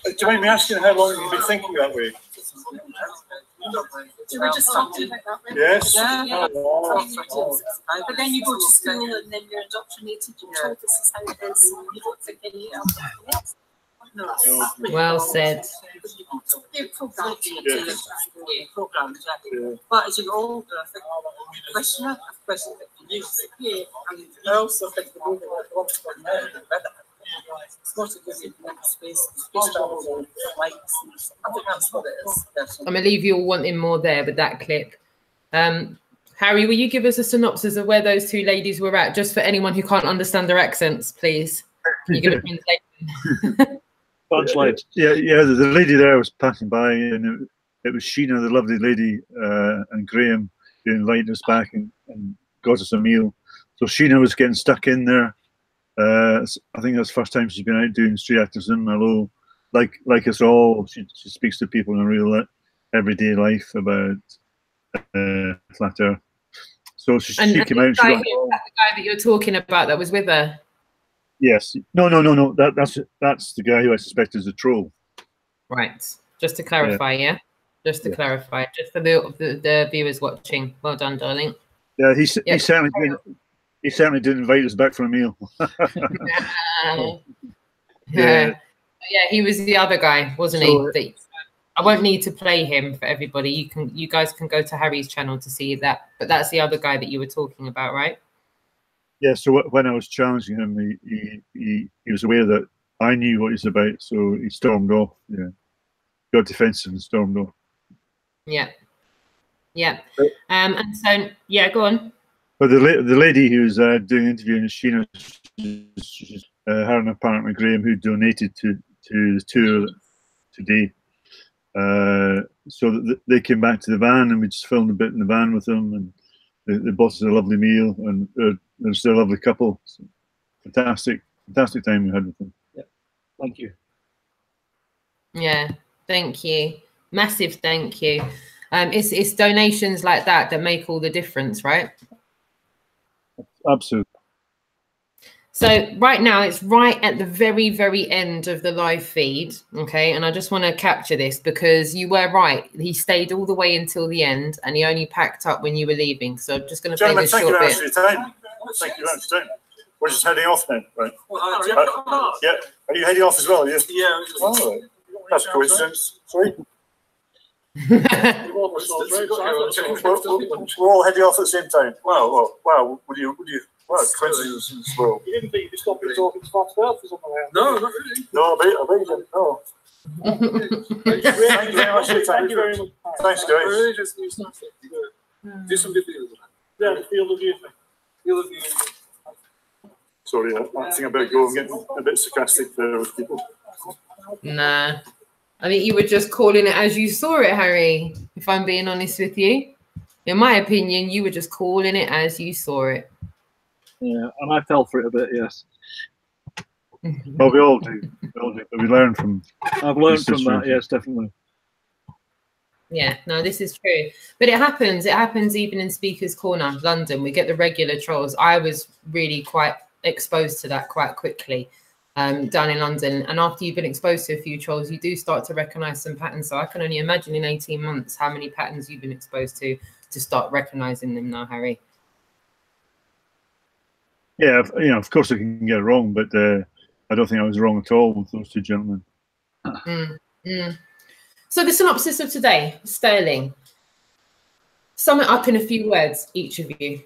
do you mind me asking how long you've been thinking that way? We were just talking about that, right? Yes. Yeah. But then you go to school and then you're indoctrinated. You're told this is how it is, and you don't think any else. No. Well said. You're programmed. But as you get older, I think I've questioned it for years. And I also think the movie it's not to give you space travel, flights. I think that's what it is. I'm going to leave you all wanting more there with that clip. Harry, will you give us a synopsis of where those two ladies were at, just for anyone who can't understand their accents, please? Can you give a translation? Yeah. The lady there was passing by, and it was Sheena, the lovely lady, and Graham who invited us back and got us a meal. So Sheena was getting stuck in there. I think that's the first time she's been out doing street activism. Although, like us all, she speaks to people in real everyday life about flat Earth. So she came out. The guy that you're talking about that was with her. Yes. No. That's the guy who I suspect is a troll. Right. Just to clarify, yeah. Just to clarify, just for the viewers watching. Well done, darling. Yeah, he certainly didn't. He certainly didn't invite us back for a meal. Yeah, he was the other guy, wasn't he? I won't need to play him for everybody. You guys can go to Harry's channel to see that. But that's the other guy that you were talking about, right? Yeah. So when I was challenging him, he was aware that I knew what he's about, so he stormed off. Yeah, got defensive and stormed off. Yeah. And so go on. But the lady who's doing the interview is Sheena, her and her partner Graham, who donated to the tour today. So they came back to the van, and we just filmed a bit in the van with them, and they bought us a lovely meal, and they're still a lovely couple. So fantastic time we had with them. Yeah, thank you. Yeah, thank you, massive thank you. It's donations like that make all the difference, right? Absolutely. So right now it's right at the very, very end of the live feed. Okay. And I just want to capture this because you were right. He stayed all the way until the end and he only packed up when you were leaving. So I'm just going to play this short bit. Thank you very much for your time. We're just heading off then, right? Yeah. Are you heading off as well? Yes. Yeah. Oh, that's a coincidence. Sorry. We're all heading off at the same time. Wow. Would you? Wow, coincidence as well. You didn't think you could stop me talking to flat Earth or something like that? No, not really. No, I bet you didn't. No. Thank you very much for your time. Thank you very much. Thanks, guys. Do some good videos. Yeah, the field of view thing. Field of view. Sorry, I think I better go. I'm getting a bit sarcastic there with people. Nah, I think you were just calling it as you saw it, Harry. If I'm being honest with you, in my opinion, you were just calling it as you saw it. Yeah, and I fell for it a bit. Yes. Well, we all do. We all do. But we learn from. I've learned from that. Yes, definitely. Yeah, no, this is true. But it happens. It happens even in Speaker's Corner, London. We get the regular trolls. I was really quite exposed to that quite quickly down in London. And after you've been exposed to a few trolls, you do start to recognise some patterns. So I can only imagine in 18 months how many patterns you've been exposed to start recognising them now, Harry. Yeah, you know, of course I can get it wrong, but I don't think I was wrong at all with those two gentlemen. So the synopsis of today, Stirling. Sum it up in a few words, each of you.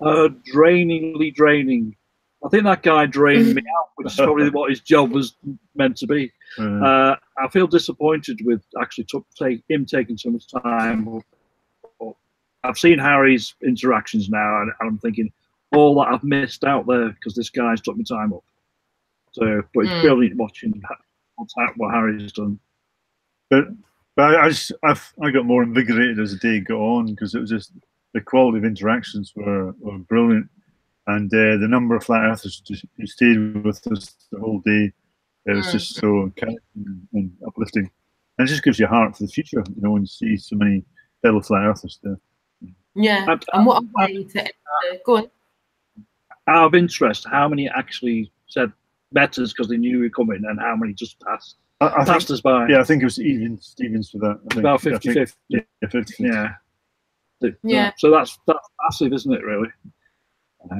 Drainingly draining. I think that guy drained me out, which is probably what his job was meant to be. I feel disappointed with actually him taking so much time. I've seen Harry's interactions now, and I'm thinking all that I've missed out there because this guy's took my time up. So, but it's brilliant watching what Harry's done. But I got more invigorated as the day got on because it was just the quality of interactions were brilliant, and the number of flat earthers who stayed with us the whole day, it was just so encouraging and uplifting, and it just gives you heart for the future, you know, when you see so many fellow flat earthers there. Yeah, and what a way to go on. Out of interest, how many actually said betters because they knew we were coming, and how many just passed? I passed us by. Yeah, I think it was even Stevens for that. I think, about 50-50. Yeah, 50-50. Yeah. So that's massive, isn't it? Really.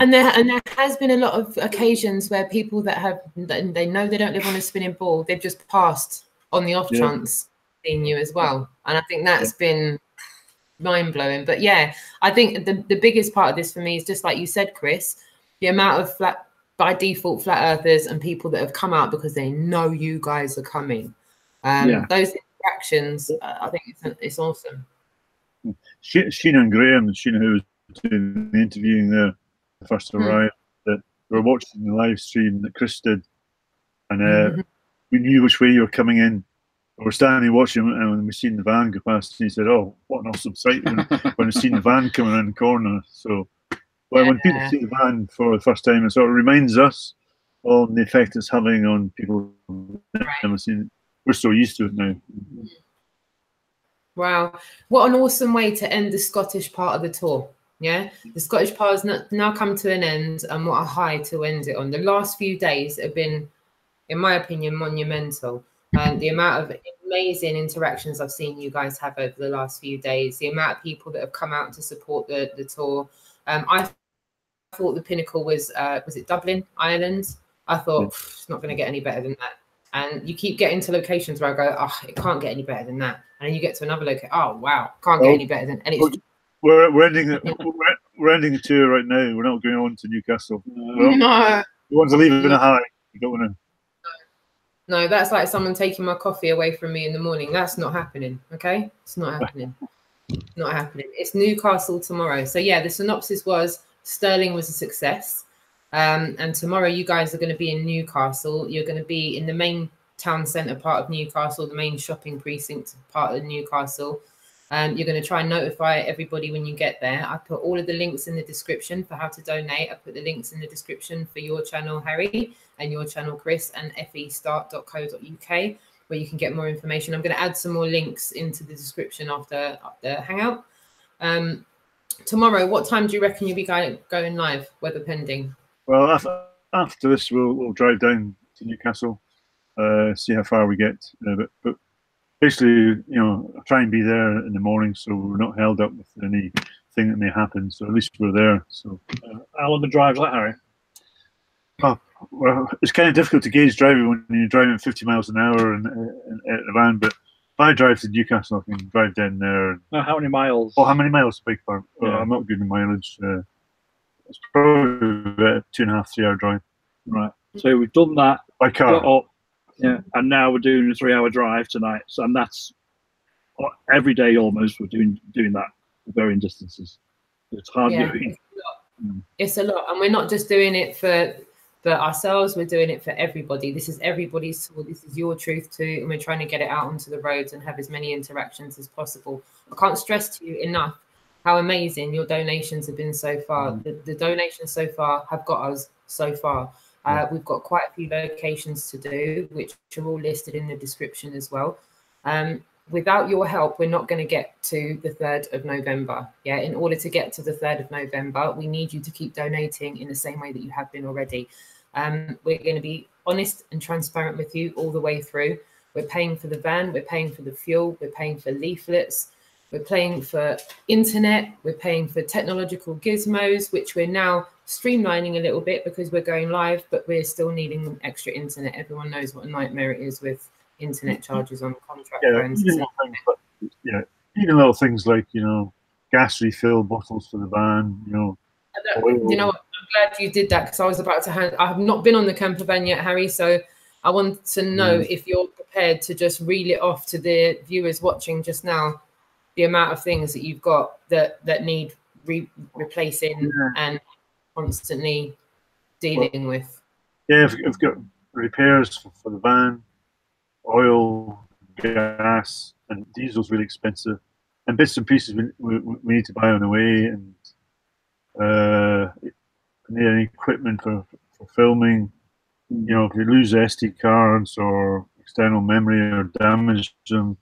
And there has been a lot of occasions where people that they know they don't live on a spinning ball, they've just passed on the off chance seeing you as well, and I think that's been mind blowing. But yeah, I think the biggest part of this for me is just like you said, Chris, the amount of by default flat earthers and people that have come out because they know you guys are coming. Those interactions, I think it's awesome. Sheena and Graham, Sheena who was doing the interviewing there, first arrived, that we were watching the live stream that Chris did, and we knew which way you were coming in. We were standing watching, and when we seen the van go past, he said, "Oh, what an awesome sight!" when we seen the van coming around the corner. So, when people see the van for the first time, it sort of reminds us of the effect it's having on people. We're so used to it now. Wow, what an awesome way to end the Scottish part of the tour. Yeah, the Scottish part has now come to an end, and what a high to end it on. The last few days have been, in my opinion, monumental. And the amount of amazing interactions I've seen you guys have over the last few days, the amount of people that have come out to support the tour. I thought the pinnacle was it Dublin, Ireland? I thought it's not going to get any better than that. And you keep getting to locations where I go, oh, it can't get any better than that. And then you get to another location, oh wow, can't get any better than. And it's we're ending the tour right now. We're not going on to Newcastle. No. We want to leave it in a high. We don't want to. No, that's like someone taking my coffee away from me in the morning. That's not happening, okay? It's not happening. Not happening. It's Newcastle tomorrow. So, yeah, the synopsis was Stirling was a success. And tomorrow you guys are going to be in Newcastle. You're going to be in the main town centre part of Newcastle, the main shopping precinct part of Newcastle. You're going to try and notify everybody when you get there. I put all of the links in the description for how to donate. I put the links in the description for your channel, Harry, and your channel, Chris, and festart.co.uk, where you can get more information. I'm going to add some more links into the description after the hangout. Tomorrow, what time do you reckon you'll be going live, weather pending? Well, after this, we'll drive down to Newcastle, see how far we get. But basically, you know, try and be there in the morning so we're not held up with anything that may happen. So at least we're there. So, how long the drive's that, Harry? Oh, well, it's kind of difficult to gauge driving when you're driving 50 miles an hour in the van. But if I drive to Newcastle, I can drive down there. How many miles? Oh, how many miles? Big part. Yeah. I'm not good in mileage. It's probably about a 2.5-3 hour drive. Right. So we've done that by car. Yeah, and now we're doing a 3-hour drive tonight, so and that's every day almost. We're doing that varying distances. It's hard going. It's a lot, and we're not just doing it for ourselves. We're doing it for everybody. This is everybody's tool. This is your truth too, and we're trying to get it out onto the roads and have as many interactions as possible. I can't stress to you enough how amazing your donations have been so far. The donations so far have got us so far. We've got quite a few locations to do, which are all listed in the description as well. Without your help, we're not going to get to the 3rd of November. Yeah, in order to get to the 3rd of November, we need you to keep donating in the same way that you have been already. We're going to be honest and transparent with you all the way through. We're paying for the van, we're paying for the fuel, we're paying for leaflets, we're paying for internet, we're paying for technological gizmos, which we're now streamlining a little bit because we're going live, but we're still needing extra internet. Everyone knows what a nightmare it is with internet charges on contract phones. Even little things like, gas refill bottles for the van, You know what? I'm glad you did that, because I was about to hand. I have not been on the camper van yet, Harry, so I want to know if you're prepared to just reel it off to the viewers watching just now, the amount of things that you've got that need replacing and constantly dealing with. Yeah, I've got repairs for the van, oil, gas, and diesel's really expensive, and bits and pieces we need to buy on the way, and need any equipment for filming. If you lose SD cards or external memory or damage them,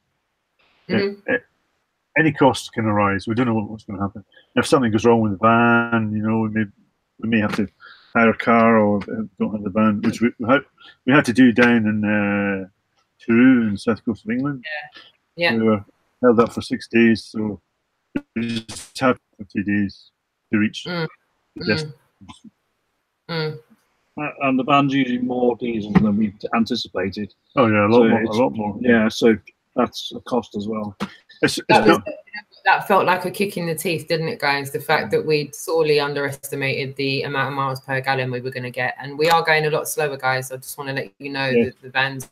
any costs can arise. We don't know what's going to happen. If something goes wrong with the van, we may have to hire a car, or don't have the van, which we had to do down in Truro in the south coast of England. Yeah. We were held up for 6 days, so we just had 50 days to reach the destination. And the van's using more diesel than we anticipated. Oh yeah, a lot more. Yeah, so that's a cost as well. That felt like a kick in the teeth, didn't it, guys? The fact that we'd sorely underestimated the amount of miles per gallon we were going to get, and we are going a lot slower, guys. I just want to let you know that the van's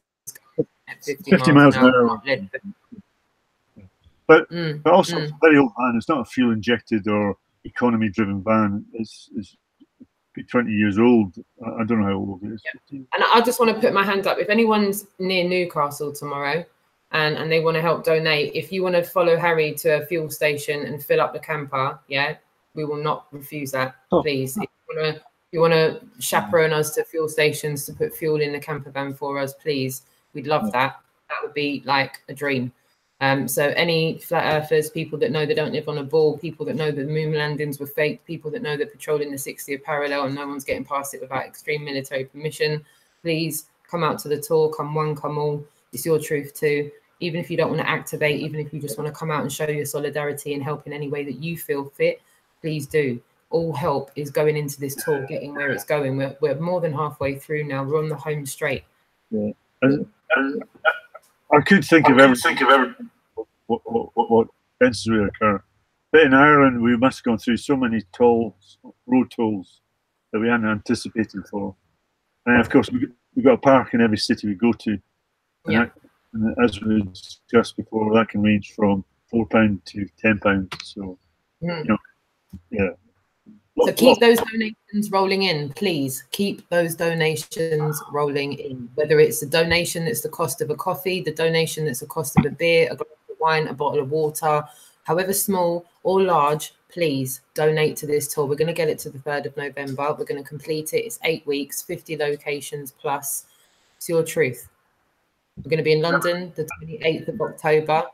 at 50 miles an hour. But also, it's a very old van. It's not a fuel injected or economy driven van. It's 20 years old. I don't know how old it is. And I just want to put my hand up. If anyone's near Newcastle tomorrow and they want to help donate, if you want to follow Harry to a fuel station and fill up the camper, we will not refuse that, please. If you want to chaperone us to fuel stations to put fuel in the camper van for us, please, we'd love that. That would be like a dream. So any flat earthers, people that know they don't live on a ball, people that know the moon landings were fake, people that know they're patrolling the 60th parallel and no one's getting past it without extreme military permission, please come out to the tour. Come one, come all. It's your truth too. Even if you don't want to activate, even if you just want to come out and show your solidarity and help in any way that you feel fit, please do. All help is going into this tour, getting where it's going. We're more than halfway through now. We're on the home straight. Yeah. I could think of everything. What events will occur. But in Ireland, we must have gone through so many tolls, road tolls, that we hadn't anticipated for. And of course, we've got a park in every city we go to. And as we discussed before, that can range from £4 to £10. So, So keep those donations rolling in, please. Keep those donations rolling in. Whether it's a donation that's the cost of a coffee, the donation that's the cost of a beer, a glass of wine, a bottle of water, however small or large, please donate to this tour. We're going to get it to the 3rd of November. We're going to complete it. It's 8 weeks, 50 locations plus. It's your truth. We're going to be in London the 28th of October.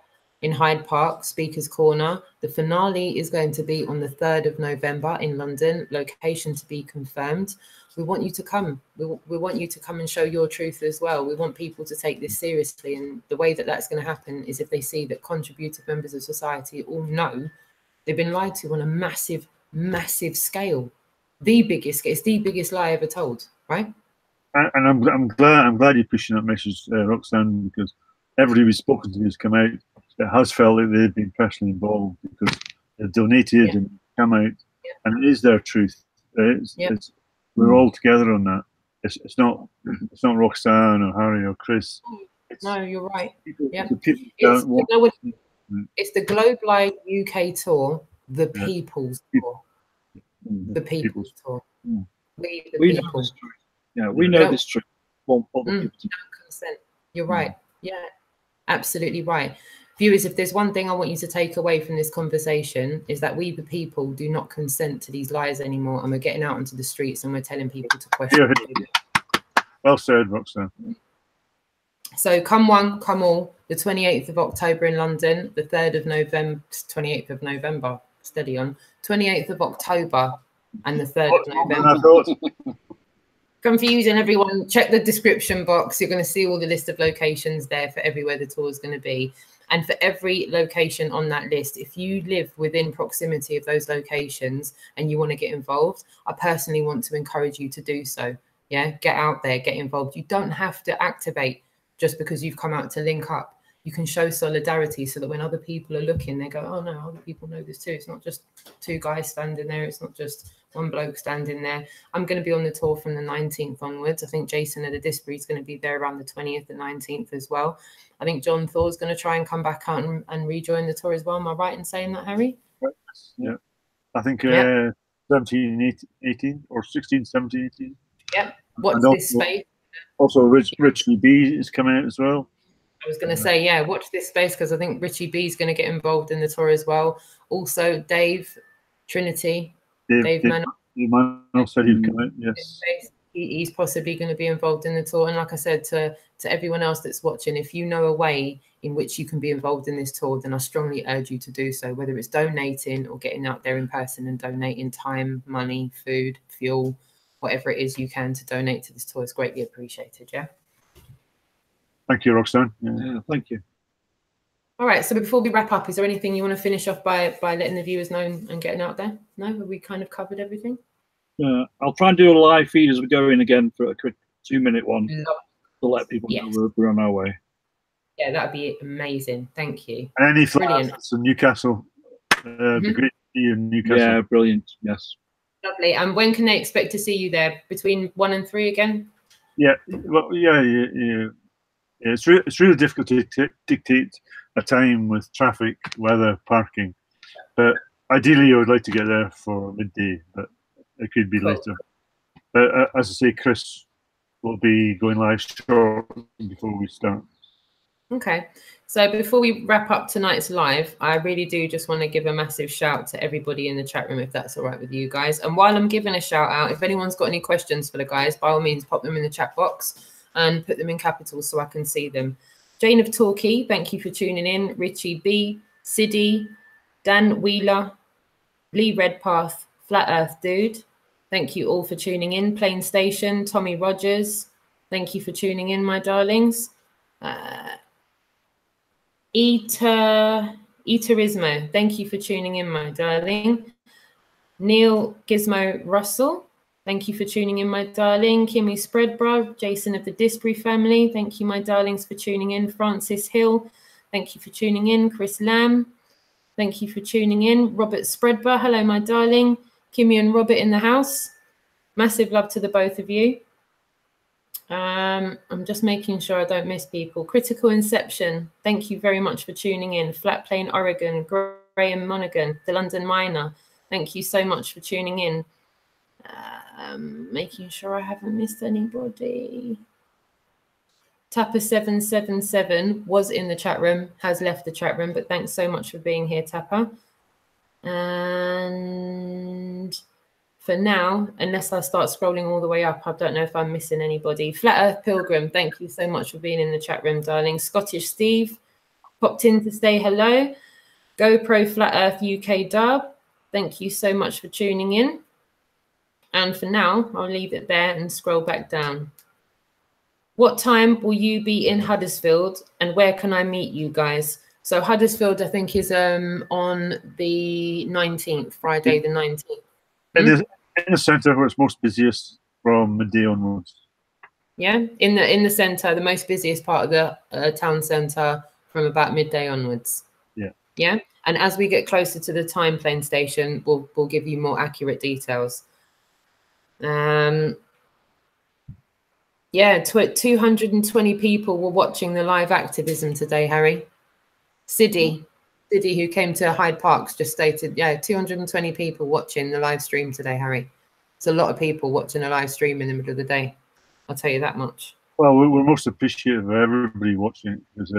In Hyde Park, Speaker's Corner. The finale is going to be on the 3rd of November in London, location to be confirmed. We want you to come. We want you to come and show your truth as well. We want people to take this seriously. And the way that that's going to happen is if they see that contributive members of society all know they've been lied to on a massive, massive scale. It's the biggest lie ever told, right? And I'm glad you're pushing that message, Roxanne, because everybody we've spoken to has come out that has felt that they've been personally involved because they've donated and come out, and it is their truth. We're all together on that. It's not Roxanne or Harry or Chris. No, you're right. Yeah, it's the Globe Live UK tour, the People's Tour, the People's Tour. We people. Yeah, we know this truth. Want other people to consent. You're right. Yeah, absolutely right. Viewers, if there's one thing I want you to take away from this conversation is that we, the people, do not consent to these lies anymore, and we're getting out into the streets and we're telling people to question. Well said, Roxanne. So come one, come all. The 28th of October in London, the 3rd of November, 28th of November, steady on, 28th of October and the 3rd of November. Confusing everyone. Check the description box. You're going to see all the list of locations there for everywhere the tour is going to be. And for every location on that list, if you live within proximity of those locations and you want to get involved, I personally want to encourage you to do so. Yeah, get out there, get involved. You don't have to activate just because you've come out to link up. You can show solidarity so that when other people are looking, they go, oh no, other people know this too. It's not just two guys standing there. It's not just one bloke standing there. I'm going to be on the tour from the 19th onwards. I think Jason at the Disbury is going to be there around the 20th and 19th as well. I think John Thor's going to try and come back out and rejoin the tour as well. Am I right in saying that, Harry? Yeah. I think 17, 18 or 16, 17, 18. Yeah. What's this space? Also, Richie B is coming out as well. I was going to say, yeah, watch this space because I think Richie B is going to get involved in the tour as well. Also, Dave Trinity. Dave Manor said he'd come out, yes. He's possibly going to be involved in the tour. And like I said, to everyone else that's watching, if you know a way in which you can be involved in this tour, then I strongly urge you to do so, whether it's donating or getting out there in person and donating time, money, food, fuel, whatever it is you can to donate to this tour is greatly appreciated, yeah? Thank you, Roxanne. Yeah, thank you. All right, so before we wrap up, is there anything you want to finish off by letting the viewers know and getting out there? No? Have we kind of covered everything? I'll try and do a live feed as we go in again for a quick 2-minute one to let people know we're on our way. Yeah, that'd be amazing. Thank you. And any flights in Newcastle, be great to see you in Newcastle. Yeah, brilliant. Yes. Lovely. And when can they expect to see you there? Between 1 and 3 again? Yeah. Well, yeah. It's really difficult to dictate a time with traffic, weather, parking. But ideally, I would like to get there for midday, but it could be later. But as I say, Chris will be going live shortly before we start. Okay. So before we wrap up tonight's live, I really do just want to give a massive shout to everybody in the chat room, if that's all right with you guys. And while I'm giving a shout out, if anyone's got any questions for the guys, by all means, pop them in the chat box and put them in capitals so I can see them. Jane of Torquay, thank you for tuning in. Richie B, Siddy, Dan Wheeler, Lee Redpath, Flat Earth Dude, thank you all for tuning in. Plain Station, Tommy Rogers, thank you for tuning in, my darlings. Eterismo, thank you for tuning in, my darling. Neil Gizmo Russell, thank you for tuning in, my darling. Kimmy Spreadborough, Jason of the Disbury family, thank you, my darlings, for tuning in. Francis Hill, thank you for tuning in. Chris Lamb, thank you for tuning in. Robert Spreadborough, hello, my darling. Kimmy and Robert in the house. Massive love to the both of you. I'm just making sure I don't miss people. Critical Inception, thank you very much for tuning in. Flat Plain Oregon, Graham Monaghan, the London Miner, thank you so much for tuning in. Making sure I haven't missed anybody. Tapper 777 was in the chat room, has left the chat room, but thanks so much for being here, Tapper. And for now, unless I start scrolling all the way up, I don't know if I'm missing anybody. Flat Earth Pilgrim, thank you so much for being in the chat room, darling. Scottish Steve popped in to say hello. GoPro Flat Earth UK Dub, thank you so much for tuning in. And for now, I'll leave it there and scroll back down. What time will you be in Huddersfield and where can I meet you guys? So Huddersfield, I think, is on the 19th, Friday the 19th. In the centre where it's most busiest from midday onwards. Yeah, in the centre, the most busiest part of the town centre from about midday onwards. Yeah. Yeah, and as we get closer to the time plane station, we'll give you more accurate details. Yeah, 220 people were watching the live activism today, Harry. Siddy, who came to Hyde Park, just stated, yeah, 220 people watching the live stream today, Harry. It's a lot of people watching a live stream in the middle of the day. I'll tell you that much. Well, we're most appreciative of everybody watching it because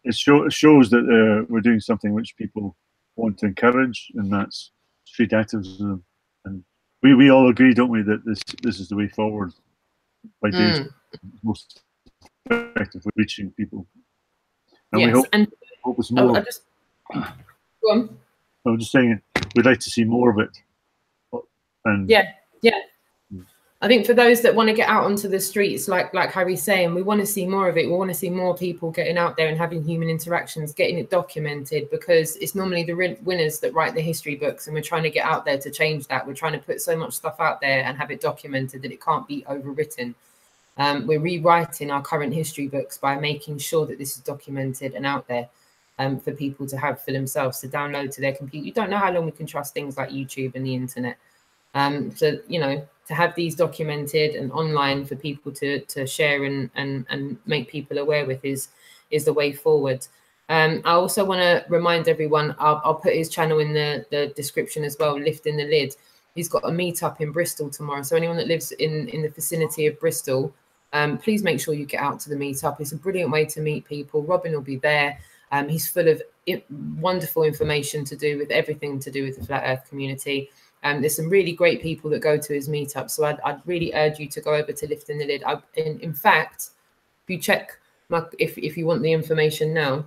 it shows that we're doing something which people want to encourage, and that's street activism. And we all agree, don't we, that this is the way forward by doing most effectively reaching people. And yes, we hope it's more. Go on. I was just saying, we'd like to see more of it. And yeah. I think for those that want to get out onto the streets, like Harry's saying, we want to see more of it. We want to see more people getting out there and having human interactions, getting it documented, because it's normally the winners that write the history books, and we're trying to get out there to change that. We're trying to put so much stuff out there and have it documented that it can't be overwritten. We're rewriting our current history books by making sure that this is documented and out there for people to have for themselves, to download to their computer. You don't know how long we can trust things like YouTube and the internet. So, you know, to have these documented and online for people to share and make people aware with is the way forward. I also want to remind everyone, I'll put his channel in the description as well, Lifting the Lid. He's got a meetup in Bristol tomorrow. So anyone that lives in the vicinity of Bristol, please make sure you get out to the meetup. It's a brilliant way to meet people. Robin will be there. He's full of wonderful information to do with everything to do with the Flat Earth community. There's some really great people that go to his meetup. So I'd really urge you to go over to Lifting the Lid. In fact, if you check, if you want the information now,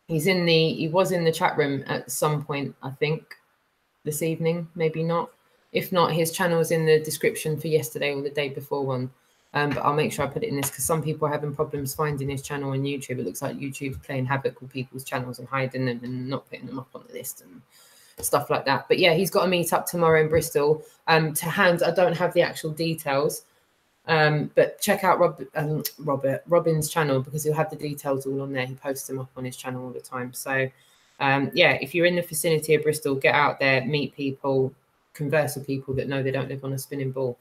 he was in the chat room at some point, I think, this evening, maybe not. If not, his channel is in the description for yesterday or the day before one. But I'll make sure I put it in this because some people are having problems finding his channel on YouTube. It looks like YouTube's playing havoc with people's channels and hiding them and not putting them up on the list and stuff like that. But yeah, he's got a meetup tomorrow in Bristol. To hand, I don't have the actual details, but check out Robin's channel because he'll have the details all on there. He posts them up on his channel all the time. So yeah, if you're in the vicinity of Bristol, get out there, meet people, converse with people that know they don't live on a spinning ball.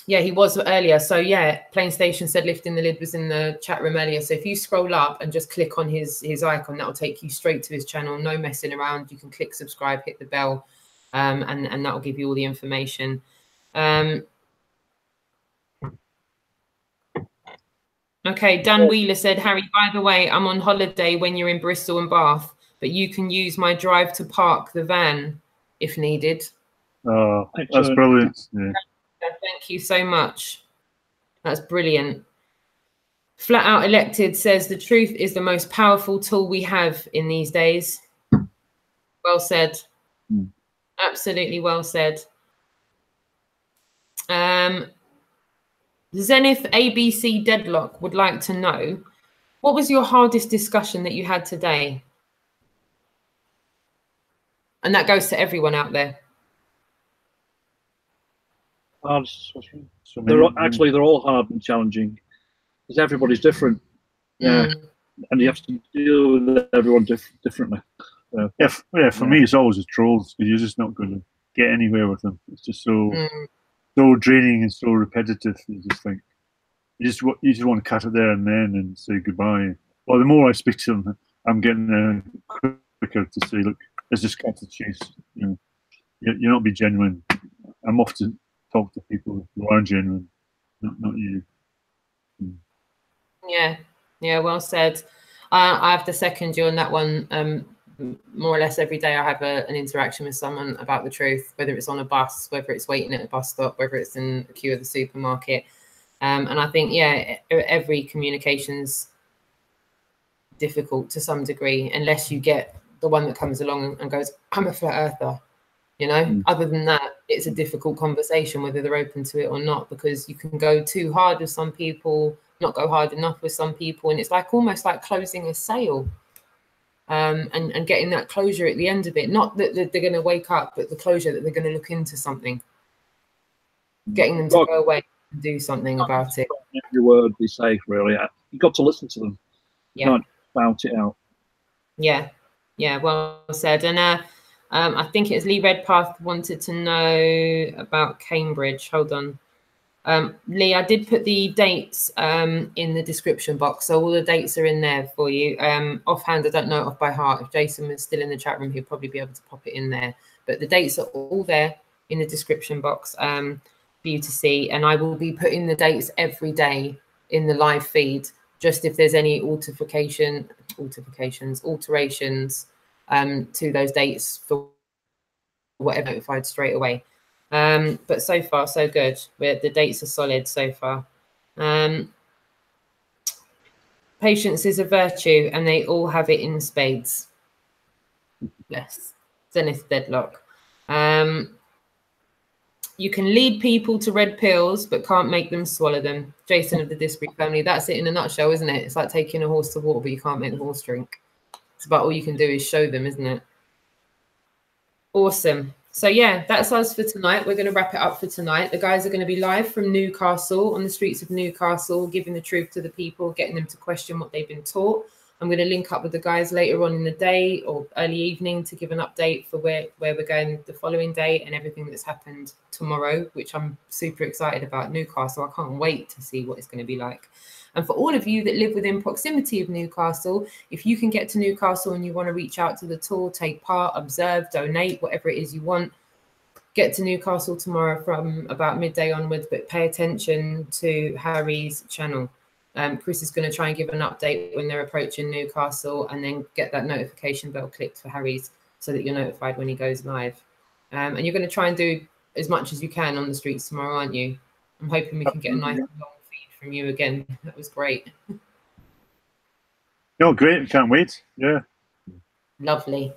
Yeah, he was earlier. So yeah, Plain Station said Lifting the Lid was in the chat room earlier. So if you scroll up and just click on his icon, that'll take you straight to his channel. No messing around. You can click subscribe, hit the bell, and that'll give you all the information. Okay, Dan Wheeler said, Harry, by the way, I'm on holiday when you're in Bristol and Bath, but you can use my drive to park the van if needed. Oh, that's brilliant. Yeah. Thank you so much. That's brilliant. Flat Out Elected says the truth is the most powerful tool we have in these days. Well said. Absolutely well said. Zenith ABC Deadlock would like to know, what was your hardest discussion that you had today? And that goes to everyone out there. They're all hard and challenging because everybody's different. Yeah, and you have to deal with everyone differently. Yeah, for me, it's always the trolls because you're just not going to get anywhere with them. It's just so draining and so repetitive. You just think you just want to cut it there and then and say goodbye. Well, the more I speak to them, I'm getting quicker to say, look, let's just cut the chase. You know, you're not be genuine. I'm off to talk to people who are genuine, not you. Yeah, well said. I have to second you on that one. More or less every day I have an interaction with someone about the truth, whether it's on a bus, whether it's waiting at a bus stop, whether it's in a queue of the supermarket. And I think, yeah, every communication's difficult to some degree, unless you get the one that comes along and goes, I'm a flat earther. You know, other than that, it's a difficult conversation, whether they're open to it or not, because you can go too hard with some people, not go hard enough with some people. And it's like almost like closing a sale and getting that closure at the end of it. Not that they're going to wake up, but the closure that they're going to look into something, getting them to go away and do something about it. Every word they say, really. You've got to listen to them. You can't bounce it out. Yeah, well said. And I think it's Lee Redpath wanted to know about Cambridge. Hold on. Lee, I did put the dates in the description box, so all the dates are in there for you. Offhand, I don't know it off by heart. If Jason was still in the chat room, he'd probably be able to pop it in there. But the dates are all there in the description box for you to see. And I will be putting the dates every day in the live feed, just if there's any alterations to those dates for whatever, notified straight away. But so far, so good. The dates are solid so far. Patience is a virtue, and they all have it in spades. Yes. Zenith deadlock. You can lead people to red pills, but can't make them swallow them. Jason of the Disbury family. That's it in a nutshell, isn't it? It's like taking a horse to water, but you can't make the horse drink. It's about all you can do is show them, isn't it? Awesome. So yeah, that's us for tonight. We're going to wrap it up for tonight. The guys are going to be live from Newcastle, on the streets of Newcastle, giving the truth to the people, getting them to question what they've been taught. I'm going to link up with the guys later on in the day or early evening to give an update for where we're going the following day and everything that's happened tomorrow, which I'm super excited about. Newcastle, I can't wait to see what it's going to be like. And for all of you that live within proximity of Newcastle, if you can get to Newcastle and you want to reach out to the tour, take part, observe, donate, whatever it is you want, get to Newcastle tomorrow from about midday onwards, but pay attention to Harry's channel. Chris is going to try and give an update when they're approaching Newcastle, and then get that notification bell clicked for Harry's so that you're notified when he goes live. And you're going to try and do as much as you can on the streets tomorrow, aren't you? I'm hoping we can get a nice long feed from you again. That was great. No, great. Can't wait. Yeah. Lovely.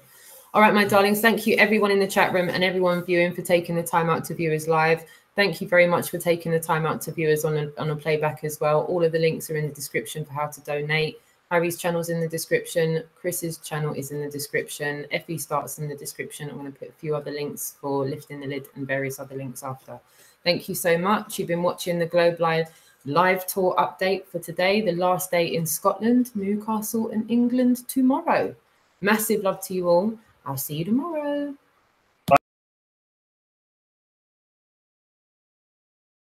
All right, my darlings. Thank you, everyone in the chat room and everyone viewing, for taking the time out to view us live. Thank you very much for taking the time out to view us on a playback as well. All of the links are in the description for how to donate. Harry's channel's in the description. Chris's channel is in the description. FE starts in the description. I'm going to put a few other links for lifting the lid and various other links after. Thank you so much. You've been watching the Globe live tour update for today, the last day in Scotland, Newcastle and England tomorrow. Massive love to you all. I'll see you tomorrow.